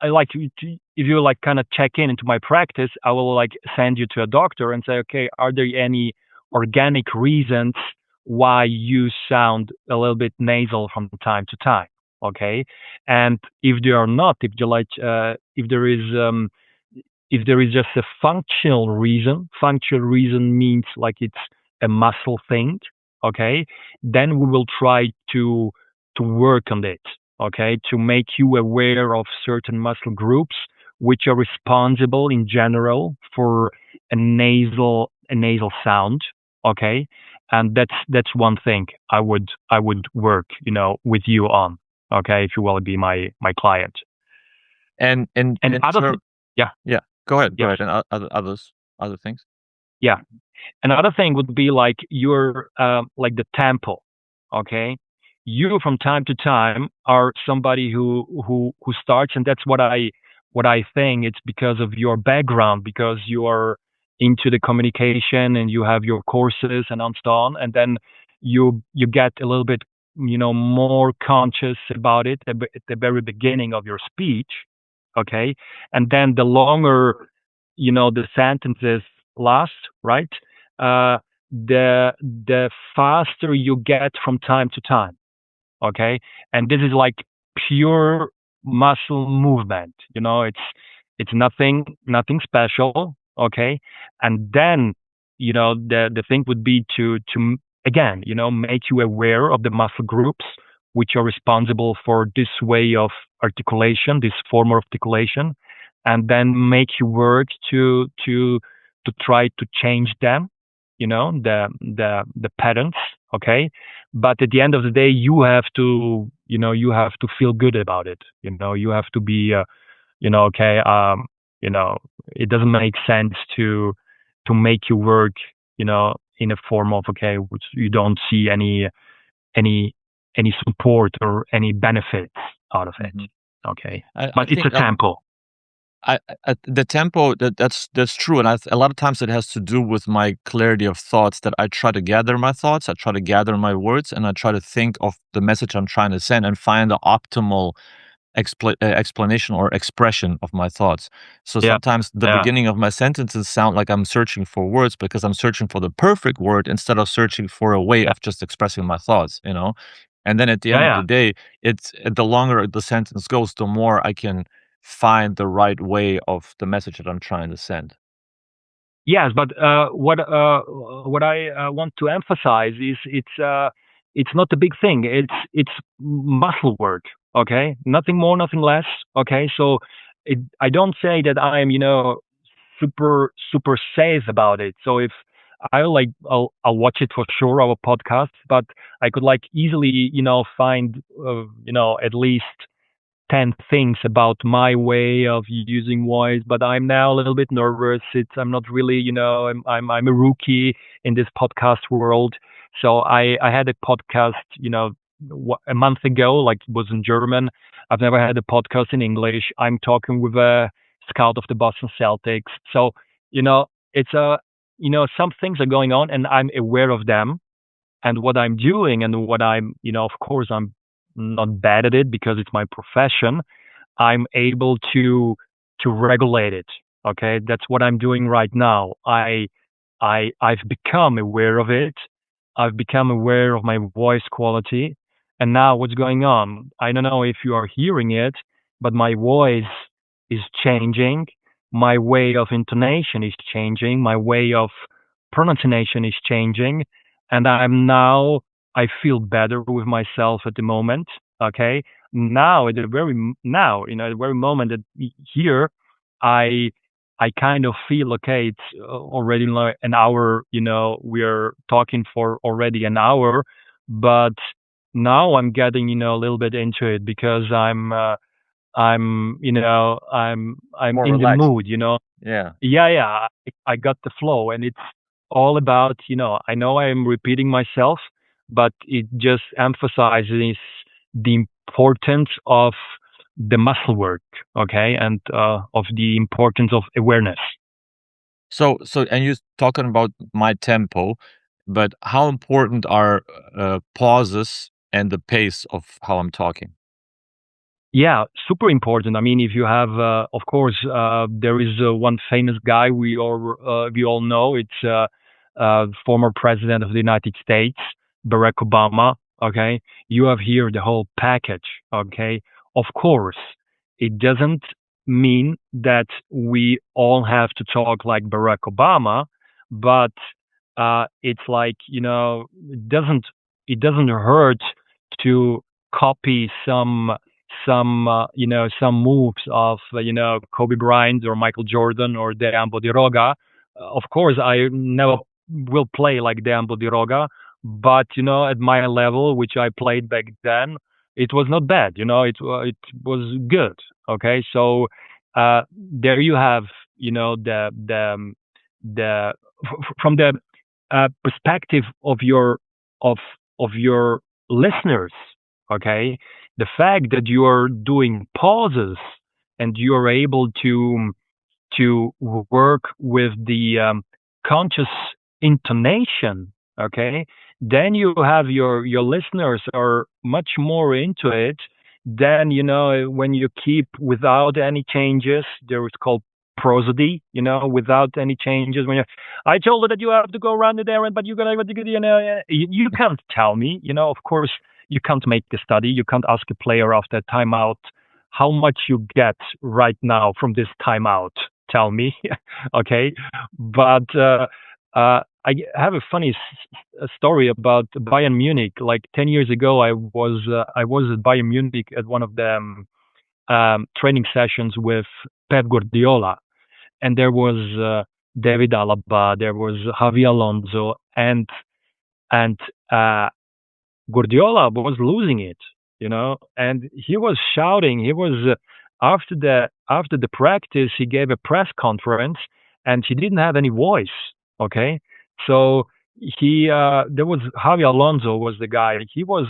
like if you like kind of check in into my practice, I will like send you to a doctor and say, okay, are there any organic reasons why you sound a little bit nasal from time to time? Okay, and if they are not, if there is just a functional reason means like it's a muscle thing, okay, then we will try to work on it, okay, to make you aware of certain muscle groups which are responsible in general for a nasal sound, okay, and that's one thing I would work, with you on, okay, if you will be my client.
And
And
in
other
term
yeah,
Yeah, go
yes,
ahead, and other things?
yeah. Another thing would be like your like the tempo. Okay, you from time to time are somebody who starts, and that's what I think. It's because of your background, because you are into the communication and you have your courses and so on, and then you get a little bit more conscious about it at the very beginning of your speech. Okay, and then the longer the sentences last, right? uh, the faster you get from time to time. Okay, and this is like pure muscle movement. It's nothing special. Okay, and then the thing would be to again make you aware of the muscle groups which are responsible for this way of articulation, this form of articulation, and then make you work to try to change them, the patterns, okay? But at the end of the day, you have to feel good about it. You have to be okay, you know it doesn't make sense to make you work in a form of, okay, which you don't see any any support or any benefits out of it.
Mhm.
Okay,
I
but it's a
think
tempo.
the tempo that's true, and a lot of times it has to do with my clarity of thoughts. That I try to gather my thoughts, I try to gather my words, and I try to think of the message I'm trying to send and find the optimal explanation or expression of my thoughts. So
Yeah,
sometimes the
yeah,
beginning of my sentences sound like I'm searching for words because I'm searching for the perfect word instead of searching for a way
yeah,
of just expressing my thoughts, you know? And then at the
yeah,
end of
yeah.
the day, it's the longer the sentence goes, the more I can find the right way of the message that I'm trying to send.
Yes, but what I want to emphasize is it's not a big thing. It's muscle work. Okay, nothing more, nothing less. Okay, so I don't say that I'm super safe about it. So if I'll watch it for sure, our podcast, but I could like easily find at least 10 things about my way of using voice, but I'm now a little bit nervous. I'm not really, I'm a rookie in this podcast world. So I had a podcast, a month ago, like it was in German. I've never had a podcast in English. I'm talking with a scout of the Boston Celtics. So, it's some things are going on and I'm aware of them and what I'm doing and what of course I'm not bad at it because it's my profession. I'm able to regulate it. Okay, that's what I'm doing right now. I've become aware of it. I've become aware of my voice quality, and now what's going on? I don't know if you are hearing it, but my voice is changing. My way of intonation is changing. My way of pronunciation is changing, and I feel better with myself at the moment. Okay, at the very moment that here i I kind of feel okay, it's already like an hour, we're talking for already an hour, but now I'm getting a little bit into it because I'm
More
in the
relaxed.
mood.
Yeah.
Yeah, yeah, I got the flow, and it's all about, I know I'm repeating myself, but it just emphasizes the importance of the muscle work, okay, and of the importance of awareness.
And you're talking about my tempo, but how important are pauses and the pace of how I'm talking?
Yeah, super important. I mean, if you have, of course, there is one famous guy we all know. It's former president of the United States, Barack Obama. Okay, you have here the whole package. Okay, of course, it doesn't mean that we all have to talk like Barack Obama, but it's like it doesn't hurt to copy some moves of Kobe Bryant or Michael Jordan or Dejan Bodiroga. Of course, I never will play like Dejan Bodiroga, but at my level, which I played back then, it was not bad. It was good. Okay, so there you have the from the perspective of of your listeners. Okay, the fact that you are doing pauses and you are able to work with the conscious intonation, okay, then you have your listeners are much more into it than when you keep without any changes. There is called prosody, without any changes. When I told her that you have to go around the errand, but you're gonna, you can't tell me, of course, you can't make a study. You can't ask a player after timeout how much you get right now from this timeout. Tell me, okay? But I have a funny story about Bayern Munich. Like 10 years ago, I was at Bayern Munich at one of the training sessions with Pep Guardiola, and there was David Alaba, there was Javi Alonso, and Guardiola was losing it, and he was shouting. He was after the practice, he gave a press conference, and he didn't have any voice. Okay, so he there was Javi Alonso was the guy. He was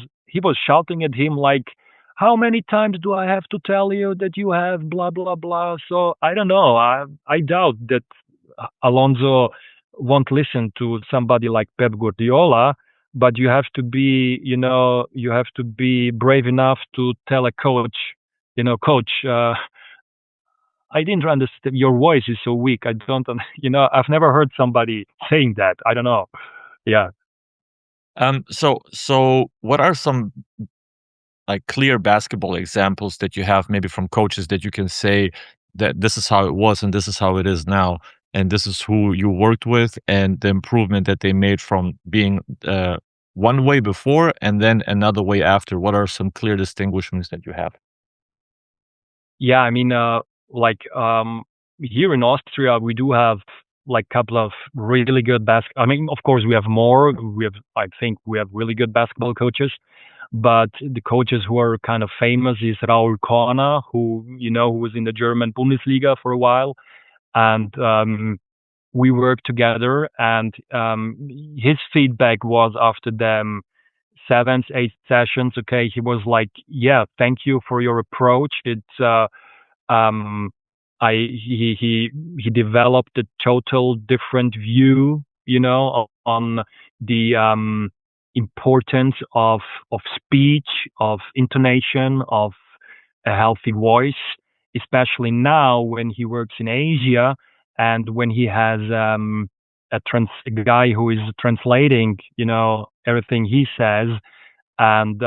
shouting at him like how many times do I have to tell you that you have blah blah blah? So I don't know. I doubt that Alonso won't listen to somebody like Pep Guardiola, but you have to be, you have to be brave enough to tell a coach, coach, I didn't understand. Your voice is so weak. I don't, I've never heard somebody saying that. I don't know. Yeah.
So what are some like clear basketball examples that you have maybe from coaches that you can say that this is how it was and this is how it is now, and this is who you worked with and the improvement that they made from being one way before and then another way after? What are some clear distinguishments that you have?
Yeah. I mean, like, here in Austria, we do have like a couple of really good I mean, of course, we have more. I think we have really good basketball coaches, but the coaches who are kind of famous is Raul Korner, who was in the German Bundesliga for a while, and we worked together. And his feedback was after them 7, 8 sessions. Okay, he was like, "Yeah, thank you for your approach. It's um, he developed a total different view, on the importance of speech, of intonation, of a healthy voice, especially now when he works in Asia and when he has a guy who is translating, everything he says, and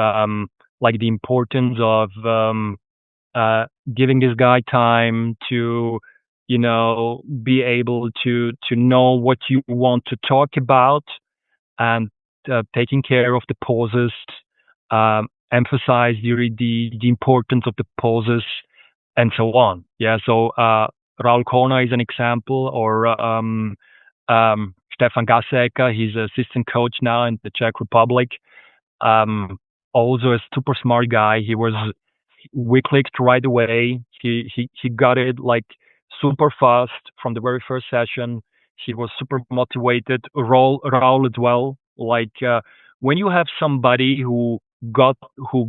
like the importance of uh, giving this guy time to, be able to know what you want to talk about, and taking care of the pauses, emphasize the importance of the pauses, and so on. Yeah. So Raul Kona is an example, or Stefan Gassecker, he's assistant coach now in the Czech Republic. Um, Also a super smart guy. We clicked right away. He got it like super fast from the very first session. He was super motivated. Raul as well. Like when you have somebody who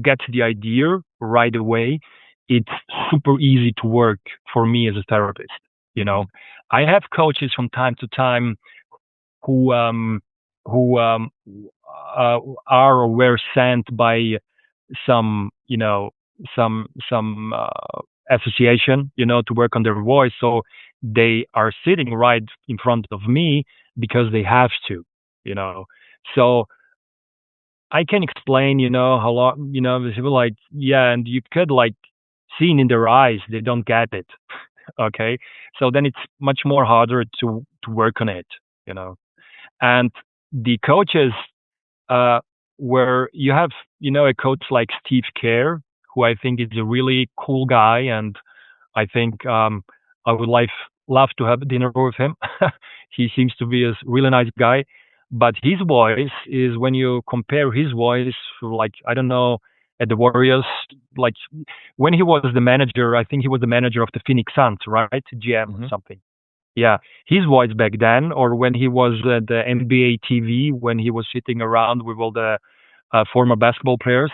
gets the idea right away, it's super easy to work for me as a therapist. You know, I have coaches from time to time who who uh, are or were sent by some some association, to work on their voice, so they are sitting right in front of me because they have to, you know so I can explain, how long, they were like, yeah, and you could like see in their eyes they don't get it. Okay, so then it's much more harder to work on it, you know and the coaches, uh, where you have, a coach like Steve Kerr, who I think is a really cool guy, and I think I would love to have dinner with him. He seems to be a really nice guy, but his voice is, when you compare his voice, like, I don't know, at the Warriors, like when he was the manager, I think he was the manager of the Phoenix Suns, right? GM or
Hmm.
something. Yeah, his voice back then, or when he was at the NBA TV, when he was sitting around with all the former basketball players,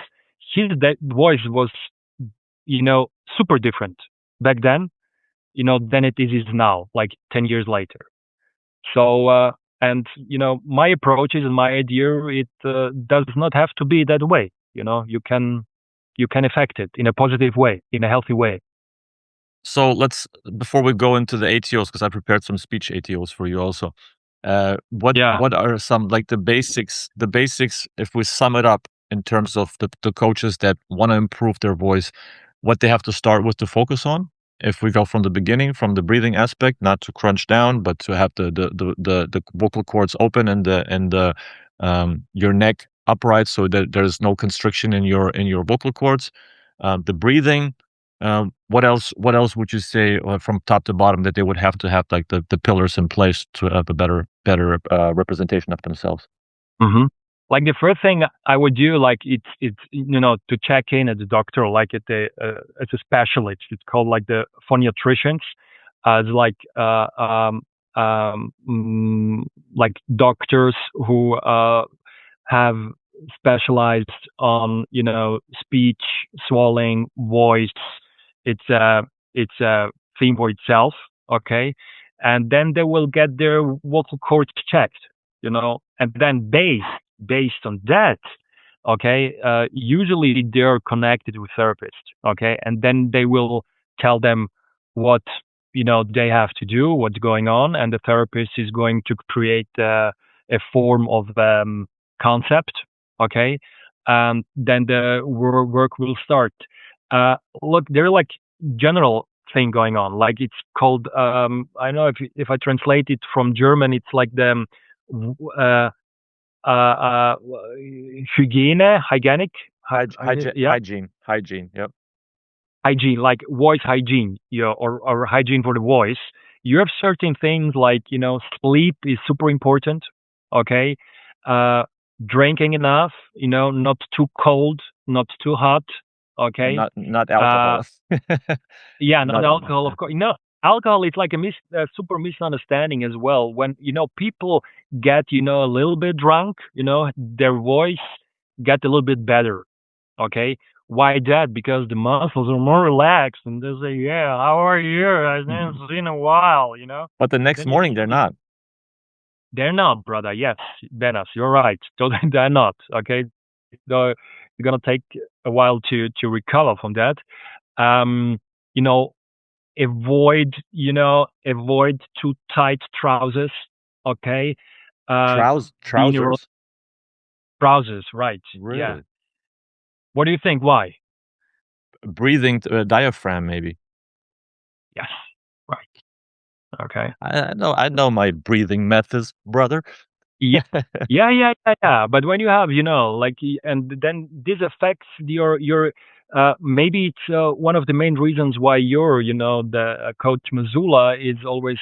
his voice was, you know, super different back then, than it is now, like 10 years later. So, and my approaches and my idea, it does not have to be that way. You can affect it in a positive way, in a healthy way.
So let's, before we go into the ATOs, because I prepared some speech ATOs for you also. What
Yeah.
what are some like the basics? The basics, if we sum it up in terms of the coaches that want to improve their voice, what they have to start with to focus on. If we go from the beginning, from the breathing aspect, not to crunch down, but to have the vocal cords open and the your neck upright, so that there's no constriction in your vocal cords. The breathing. What else? What else would you say, from top to bottom, that they would have to have like the pillars in place to have a better representation of themselves?
hmm Like the first thing I would do, like it's to check in at the doctor, like as a specialist. It's called like the phoniatricians, as um, mm, like doctors who have specialized on, speech, swallowing, voice. It's a theme for itself. Okay, and then they will get their vocal cords checked. And then based on that, okay, usually they're connected with therapists. Okay, and then they will tell them what they have to do, what's going on, and the therapist is going to create a form of concept. Okay, then the work will start. Look, there are like general thing going on. Like it's called I don't know if I translate it from German, it's like the uh, uh, uh, hygienic, yeah,
Hygiene. Yep.
hygiene, like voice hygiene, or hygiene for the voice. You have certain things like sleep is super important. Okay, uh, drinking enough, not too cold, not too hot. Okay,
Not
uh,
alcohol.
yeah, not
Not
alcohol, of course. Alcohol is like a super misunderstanding as well. When people get a little bit drunk, their voice get a little bit better. Okay, why that? Because the muscles are more relaxed, and they say, "Yeah, how are you? I haven't seen a while."
But the next
Then you
morning they're not.
they're not, brother. Yes, Benas, you're right. Totally, they're not. Okay, they're gonna take a while to recover from that. Um, you know, avoid too tight trousers. Okay, being around
Trousers?
trousers, right? Yeah.
Really?
What do you think? Why?
Breathing diaphragm, maybe.
Yes. Right. Okay.
I know my breathing methods, brother.
Yeah. Yeah, yeah, yeah, yeah. But when you have, like, and then this affects maybe it's one of the main reasons why the coach Missoula is always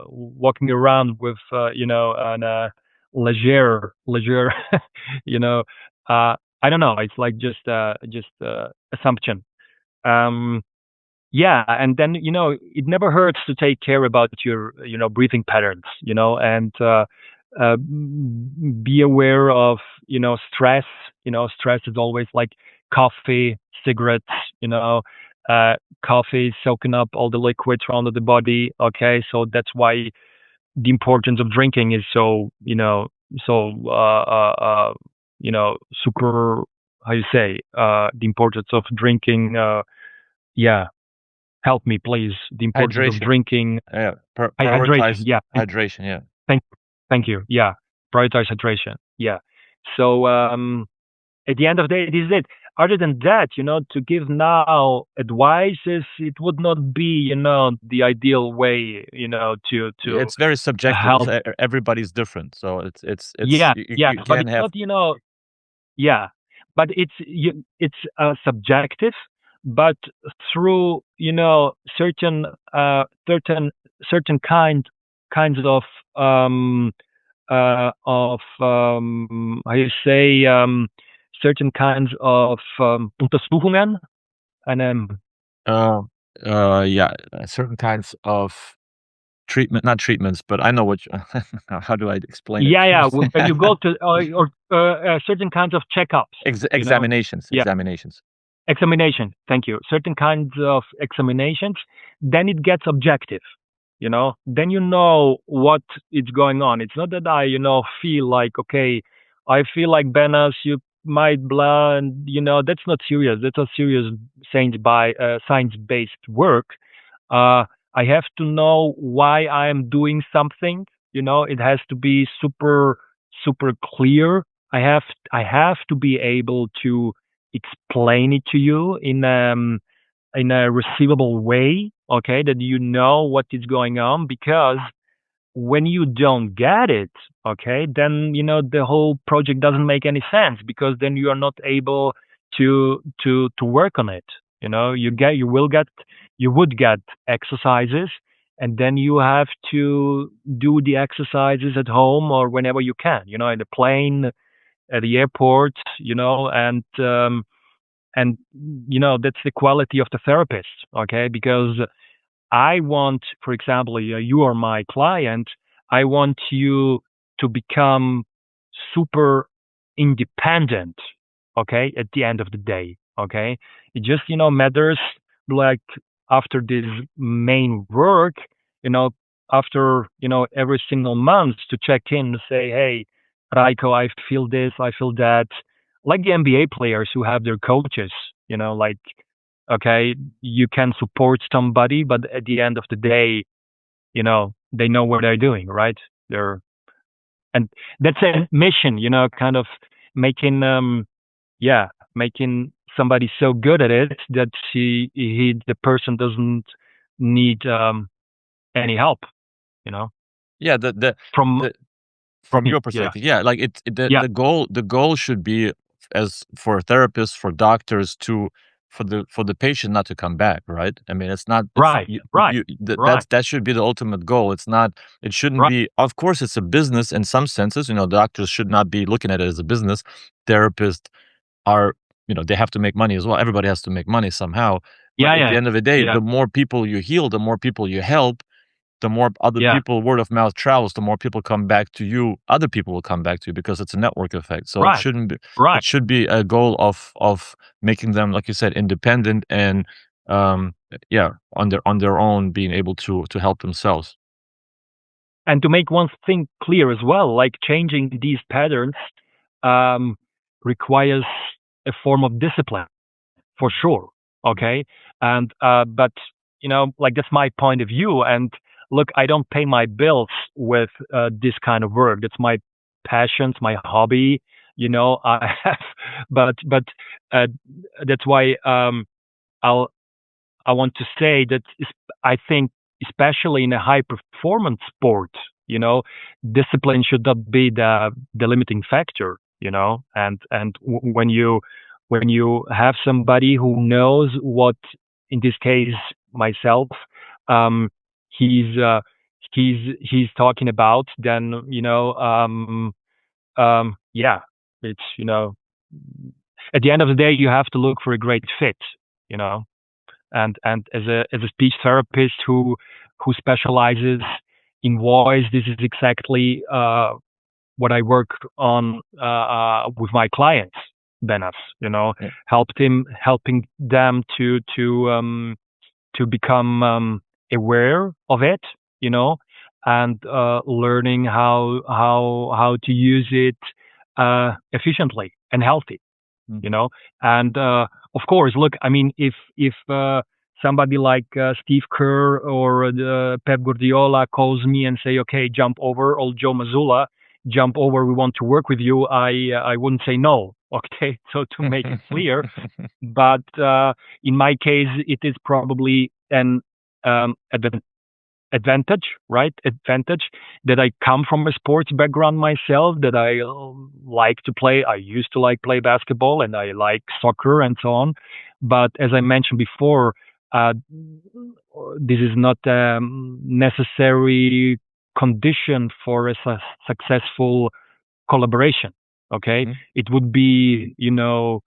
walking around with, an leisure, you know, I don't know. It's like just assumption. Um, yeah, and then it never hurts to take care about your breathing patterns, and be aware of stress. Stress is always like coffee, cigarettes. You know, coffee is soaking up all the liquids around the body. Okay, so that's why the importance of drinking is so super. How you say the importance of drinking? Yeah, help me, please. The importance of
Hydration.
drinking.
Yeah.
Hydration.
Prioritize
Yeah.
hydration. Yeah.
Thank, thank you. Yeah. Prioritize hydration. Yeah. So at the end of the day, this is it. Other than that, to give now advices, it would not be, the ideal way, to
It's very subjective.
help.
Everybody's different, so it's
Yeah.
you,
Yeah.
you
But
can't
it's
have.
not, yeah, but it's subjective, but through certain kinds of how you say certain kinds of Untersuchungen, and
Uh, yeah, certain kinds of treatment, not treatments, but I know what. How do I explain it?
yeah, yeah, when you go to or certain kinds of checkups, you know,
Examinations,
yeah.
examinations.
Examination, thank you. Certain kinds of examinations, then it gets objective, then what is going on. It's not that I, feel like, okay, I feel like Benas, you might blah, and that's not serious. That's not serious science-based work. I have to know why I am doing something. It has to be super, super clear. I have to be able to explain it to you in a receivable way, okay, that what is going on. Because when you don't get it, okay, then the whole project doesn't make any sense, because then you are not able to work on it. You would get exercises, and then you have to do the exercises at home or whenever you can, in the plane, at the airport, and that's the quality of the therapist, okay, because I want, for example, you are my client, I want you to become super independent, okay, at the end of the day, okay? It just, matters like after this main work, you know, after, every single month to check in to say, hey, Raiko, I feel this, I feel that. Like the NBA players who have their coaches, like, okay, you can support somebody, but at the end of the day, they know what they're doing, right? They're, and that's a mission, kind of making, making somebody so good at it that the person doesn't need any help, you know,
Yeah,
from
from your
yeah,
perspective, yeah, like
yeah,
the goal should be, as for therapists, for doctors, to for the patient not to come back, right? I mean, it's not, it's
right, right, right,
that should be the ultimate goal. It's not, it shouldn't
right,
be, of course it's a business in some senses, doctors should not be looking at it as a business. Therapists are, they have to make money as well. Everybody has to make money somehow. But
yeah,
at the
yeah,
end of the day,
yeah,
the more people you heal, the more people you help, the more other
yeah,
people, word of mouth travels, the more people come back to you, other people will come back to you, because it's a network effect. So
right,
it
right.
should be a goal of making them, like you said, independent, and yeah, on their own, being able to help themselves.
And to make one thing clear as well, like changing these patterns um, requires a form of discipline for sure. Okay. And, but, like that's my point of view. And look, I don't pay my bills with this kind of work. That's my passions, my hobby, I have, but uh, that's why I'll, I want to say that I think, especially in a high performance sport, discipline should not be the limiting factor, and when you have somebody who knows what, in this case, myself, um, he's he's talking about, then yeah, it's at the end of the day, you have to look for a great fit, you know and as a speech therapist who specializes in voice, this is exactly what I work on with my clients, Benas.
Yeah.
Helping them to become aware of it, and learning how to use it efficiently and healthy,
Mm.
and of course, look, I mean, if somebody like Steve Kerr or Pep Guardiola calls me and say, okay, jump over, or Joe Mazzulla, jump over, we want to work with you, I wouldn't say no. Okay, so to make it clear, but in my case, it is probably an advantage, right? Advantage that I come from a sports background myself, that I like to play. I used to like play basketball, and I like soccer and so on. But as I mentioned before, this is not a necessary condition for a successful collaboration. Okay,
Mhm.
it would be, a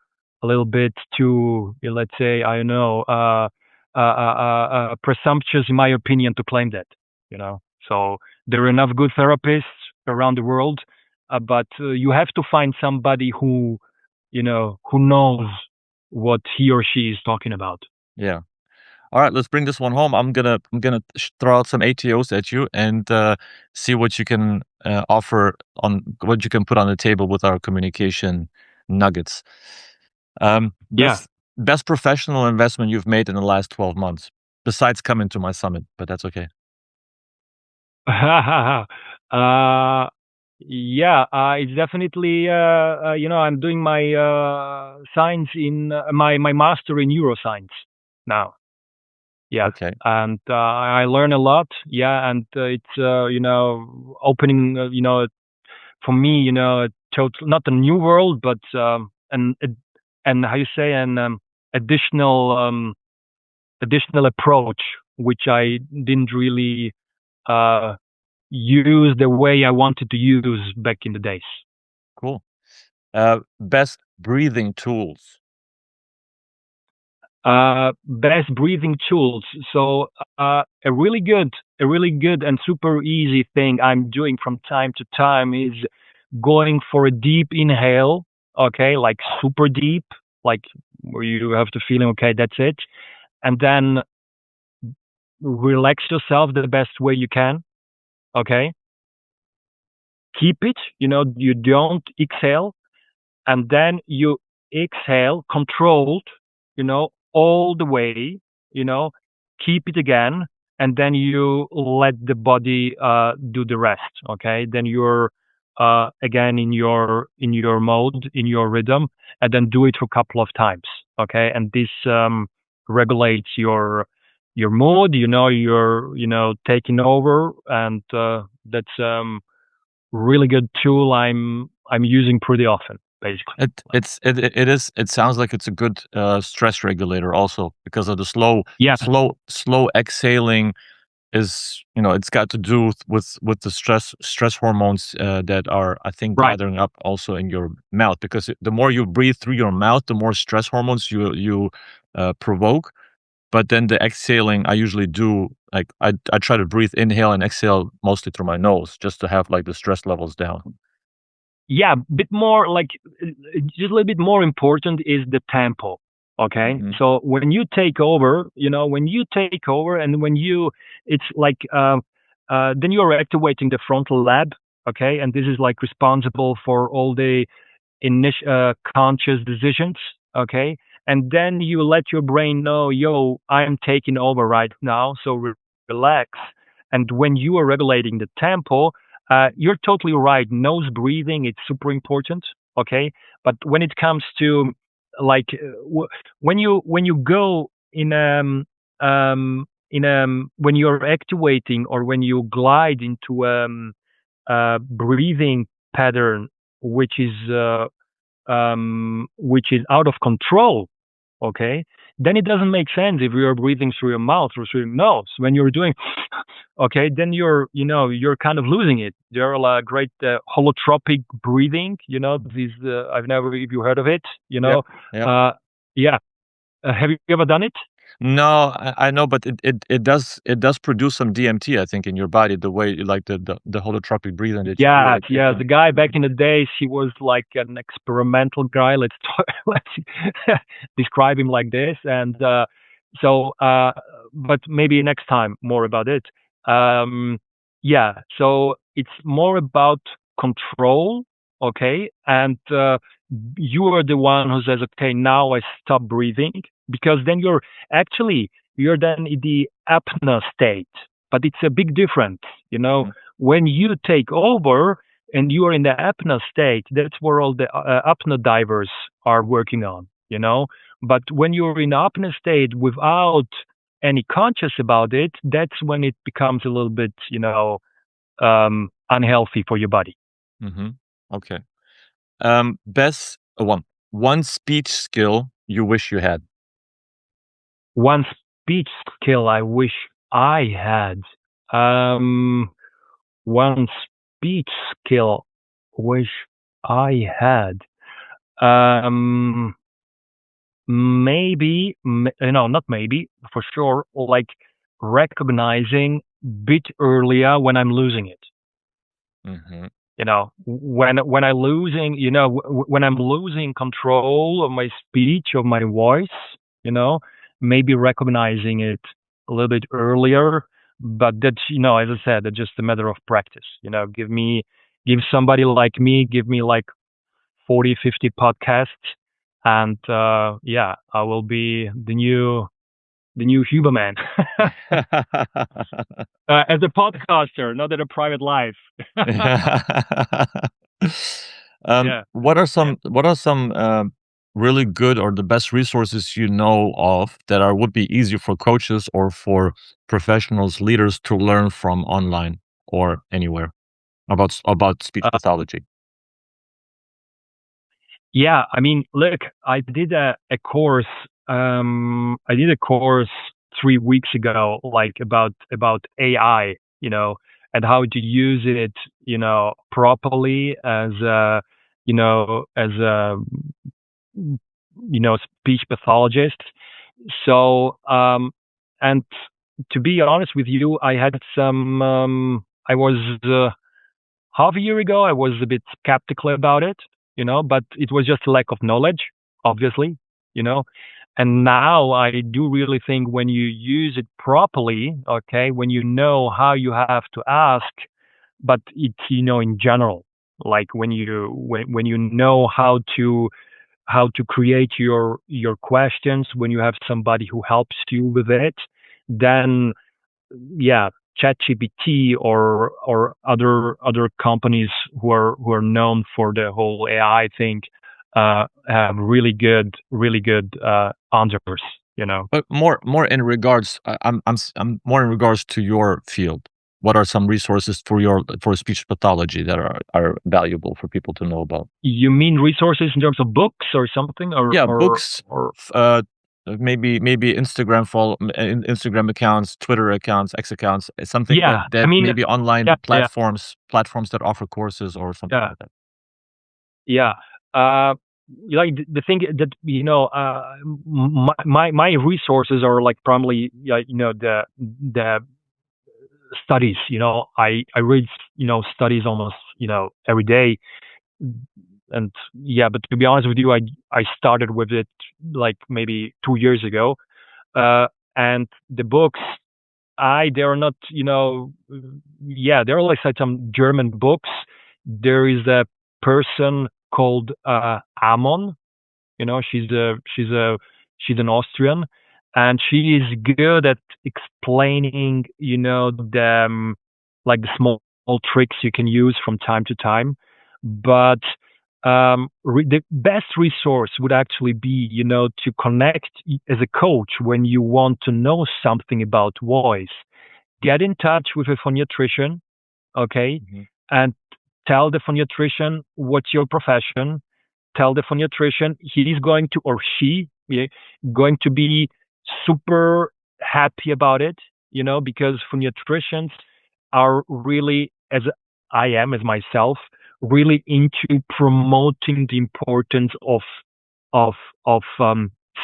little bit too, let's say, I don't know, presumptuous, in my opinion, to claim that. So there are enough good therapists around the world, but you have to find somebody who knows what he or she is talking about.
Yeah. All right, let's bring this one home. I'm gonna throw out some ATOs at you, and see what you can offer, on what you can put on the table with our communication nuggets.
Yeah.
Best professional investment you've made in the last 12 months, besides coming to my summit, but that's okay.
uh, yeah, it's definitely, I'm doing my science in my master in neuroscience now. Yeah,
Okay.
and I learn a lot. Yeah, and it's opening, for me, a total, not a new world, but and how you say, an additional approach, which I didn't really uh, use the way I wanted to use back in the days.
Cool. Best breathing tools.
Best breathing tools. So a really good and super easy thing I'm doing from time to time is going for a deep inhale, okay, like super deep, like where you have the feeling, okay, that's it. And then relax yourself the best way you can, okay? Keep it, you don't exhale, and then you exhale controlled, all the way, you know, keep it again, and then you let the body do the rest. Okay, then you're again in your mode, in your rhythm, and then do it for a couple of times. Okay, and this regulates your mood. You're taking over, and that's really good tool I'm using pretty often, basically.
It sounds like it's a good stress regulator also because of the
Yeah,
slow exhaling is, it's got to do with the stress hormones that are, I think,
right.
gathering up also in your mouth, because the more you breathe through your mouth, the more stress hormones you provoke. But then the exhaling, I usually do, like, I try to breathe, inhale and exhale mostly through my nose, just to have like the stress levels down.
Yeah, bit more like just a little bit more important is the tempo. Okay,
Hmm.
so when you take over, and when it's like then you're activating the frontal lobe. Okay, and this is like responsible for all the conscious decisions. Okay, and then you let your brain know, yo, I'm taking over right now, so relax. And when you are regulating the tempo, you're totally right. Nose breathing, it's super important. Okay, but when it comes to like when you go when you're activating, or when you glide into breathing pattern which is out of control, okay, then it doesn't make sense if you're breathing through your mouth or through your nose. When you're doing, okay, then you're kind of losing it. There are great holotropic breathing. These I've never, if you heard of it.
Yep. Yep.
Yeah. Have you ever done it?
No, I know, but it does produce some DMT, I think, in your body, the way you like the holotropic breathing that you do,
Yeah,
like
yeah. The guy back in the days, he was like an experimental guy. Let's describe him like this. And but maybe next time more about it. Um, yeah. So it's more about control, okay? And you are the one who says, okay, now I stop breathing, because then you're then in the apnea state. But it's a big difference, you know
Mhm.
when you take over and you are in the apnea state. That's where all the apnea divers are working on. But when you're in apnea state without any conscious about it, that's when it becomes a little bit, unhealthy for your body.
Mhm. Okay. Best one speech skill you wish you had.
One speech skill I wish I had. Um, One speech skill wish I had. Um, Maybe, not maybe, for sure, like recognizing bit earlier when I'm losing it.
Mhm.
When I losing, when I'm losing control of my speech, of my voice, you know, maybe recognizing it a little bit earlier. But that's, as I said, it's just a matter of practice. Give somebody like me, give me like 40, 50 podcasts, and yeah, I will be the new Huberman. As a podcaster, not at a private life. Yeah.
What are some really good or the best resources you know of that would be easier for coaches or for professionals, leaders to learn from online or anywhere about speech
Uh,
pathology?
yeah, I mean, look, I did a course. I did a course 3 weeks ago, like about AI, and how to use it, properly as a speech pathologist. So, and to be honest with you, I had some. I was half a year ago, I was a bit skeptical about it, but it was just a lack of knowledge, obviously, you know. And now I do really think when you use it properly, okay, when you know how you have to ask, but it's, in general, like when you know how to create your questions, when you have somebody who helps you with it, then yeah, ChatGPT or other companies who are known for the whole AI thing have really good answers.
But more in regards, I'm more in regards to your field. What are some resources for speech pathology that are valuable for people to know about?
You mean resources in terms of books or something, or
Yeah,
or
books,
or
f maybe Instagram accounts, Twitter accounts, X accounts, something that
yeah, I
that
mean,
maybe online
yeah, yeah,
platforms that offer courses or something
yeah.
like that.
Yeah. Uh, like the thing that my resources are like primarily the studies. I read studies almost every day, and yeah. But to be honest with you, I started with it like maybe 2 years ago, uh, and the books they're not yeah, there are like some German books. There is a person called Amon. She's an Austrian, and she is good at explaining the like the small tricks you can use from time to time. But the best resource would actually be to connect as a coach when you want to know something about voice. Get in touch with a phoniatrician, okay,
Mhm.
and tell the phoniatrician what's your profession. Tell the phoniatrician he is going to, or she, yeah, going to be super happy about it, because phoniatricians are really, as I am, as myself, really into promoting the importance of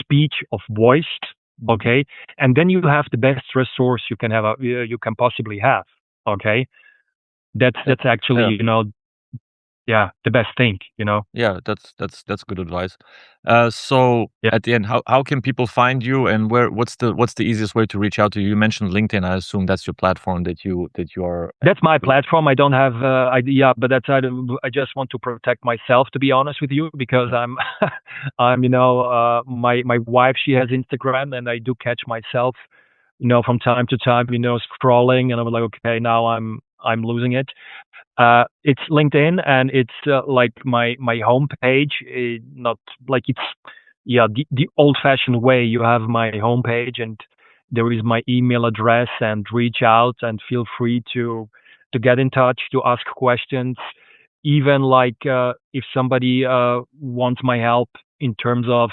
speech, of voice,
Mhm.
okay. And then you have the best resource you can have, you can possibly have, okay. That's
Yeah,
that's actually
yeah.
yeah, the best thing,
Yeah, that's good advice. So
yeah.
at the end, how can people find you, and what's the easiest way to reach out to you? You mentioned LinkedIn. I assume that's your platform that you are.
That's my platform. I don't have, yeah, but I just want to protect myself, to be honest with you, because
Yeah.
I'm, my wife, she has Instagram, and I do catch myself, from time to time, scrolling, and I'm like, okay, now I'm losing it. It's LinkedIn, and it's like my homepage. Not like it's yeah the old fashioned way. You have my homepage, and there is my email address, and reach out and feel free to get in touch, to ask questions. Even like if somebody wants my help in terms of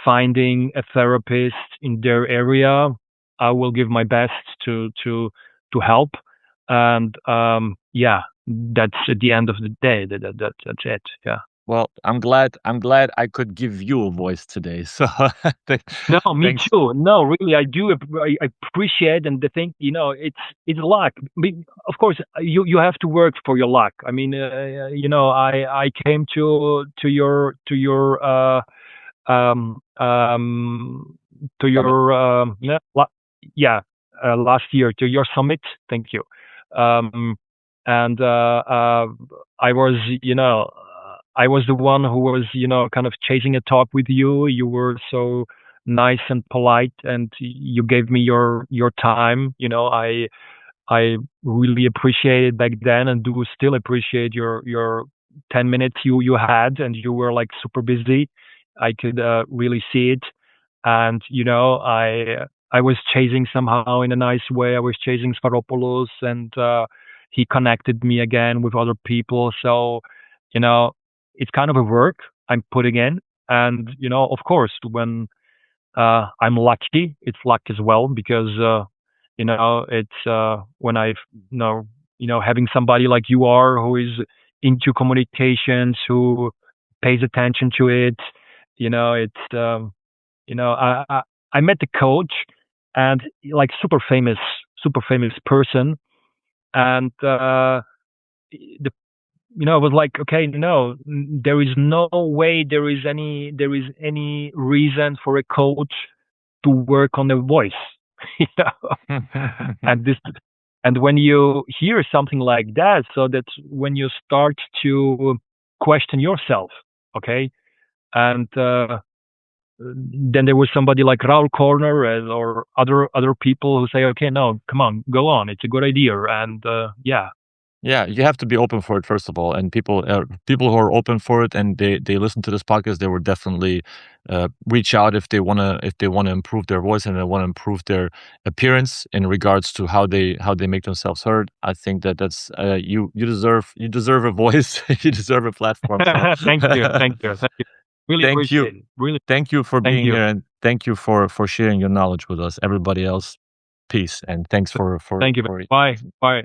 finding a therapist in their area, I will give my best to help. And yeah, that's at the end of the day. That's it. Yeah.
Well, I'm glad I could give you a voice today. So th-
No, me
thanks.
too. No, really, I do. I appreciate, and the thing, it's luck. Of course, you have to work for your luck. I mean, I came um um to
Summit.
your yeah, last year, to your summit. Thank you. Um, and I was, I was the one who was, kind of chasing a talk with you. You were so nice and polite, and you gave me your time. I really appreciated back then, and do still appreciate your 10 minutes you had, and you were like super busy. I could really see it, and I was chasing somehow in a nice way. I was chasing Sparopoulos, and he connected me again with other people. So you know, it's kind of a work I'm putting in, and of course, when I'm lucky. It's luck as well because it's when I've having somebody like you are, who is into communications, who pays attention to it. It's I met the coach, and like super famous person, and the I was like, okay, no, there is no way there is any reason for a coach to work on the voice. you know and this and when you hear something like that, so that's when you start to question yourself. Okay. And then there was somebody like Raul Corner, or other people who say, okay, no, come on, go on, it's a good idea. And yeah.
Yeah, you have to be open for it first of all, and people who are open for it and they listen to this podcast, they will definitely reach out if they wanna improve their voice and they wanna improve their appearance in regards to how they make themselves heard. I think that's you deserve a voice, you deserve a platform. So
Thank you, thank you. Really
thank you,
appreciate it. Really,
thank you for
thank
being
you.
here, and thank you for sharing your knowledge with us. Everybody else, peace and thanks
Thank you.
for
Bye, bye.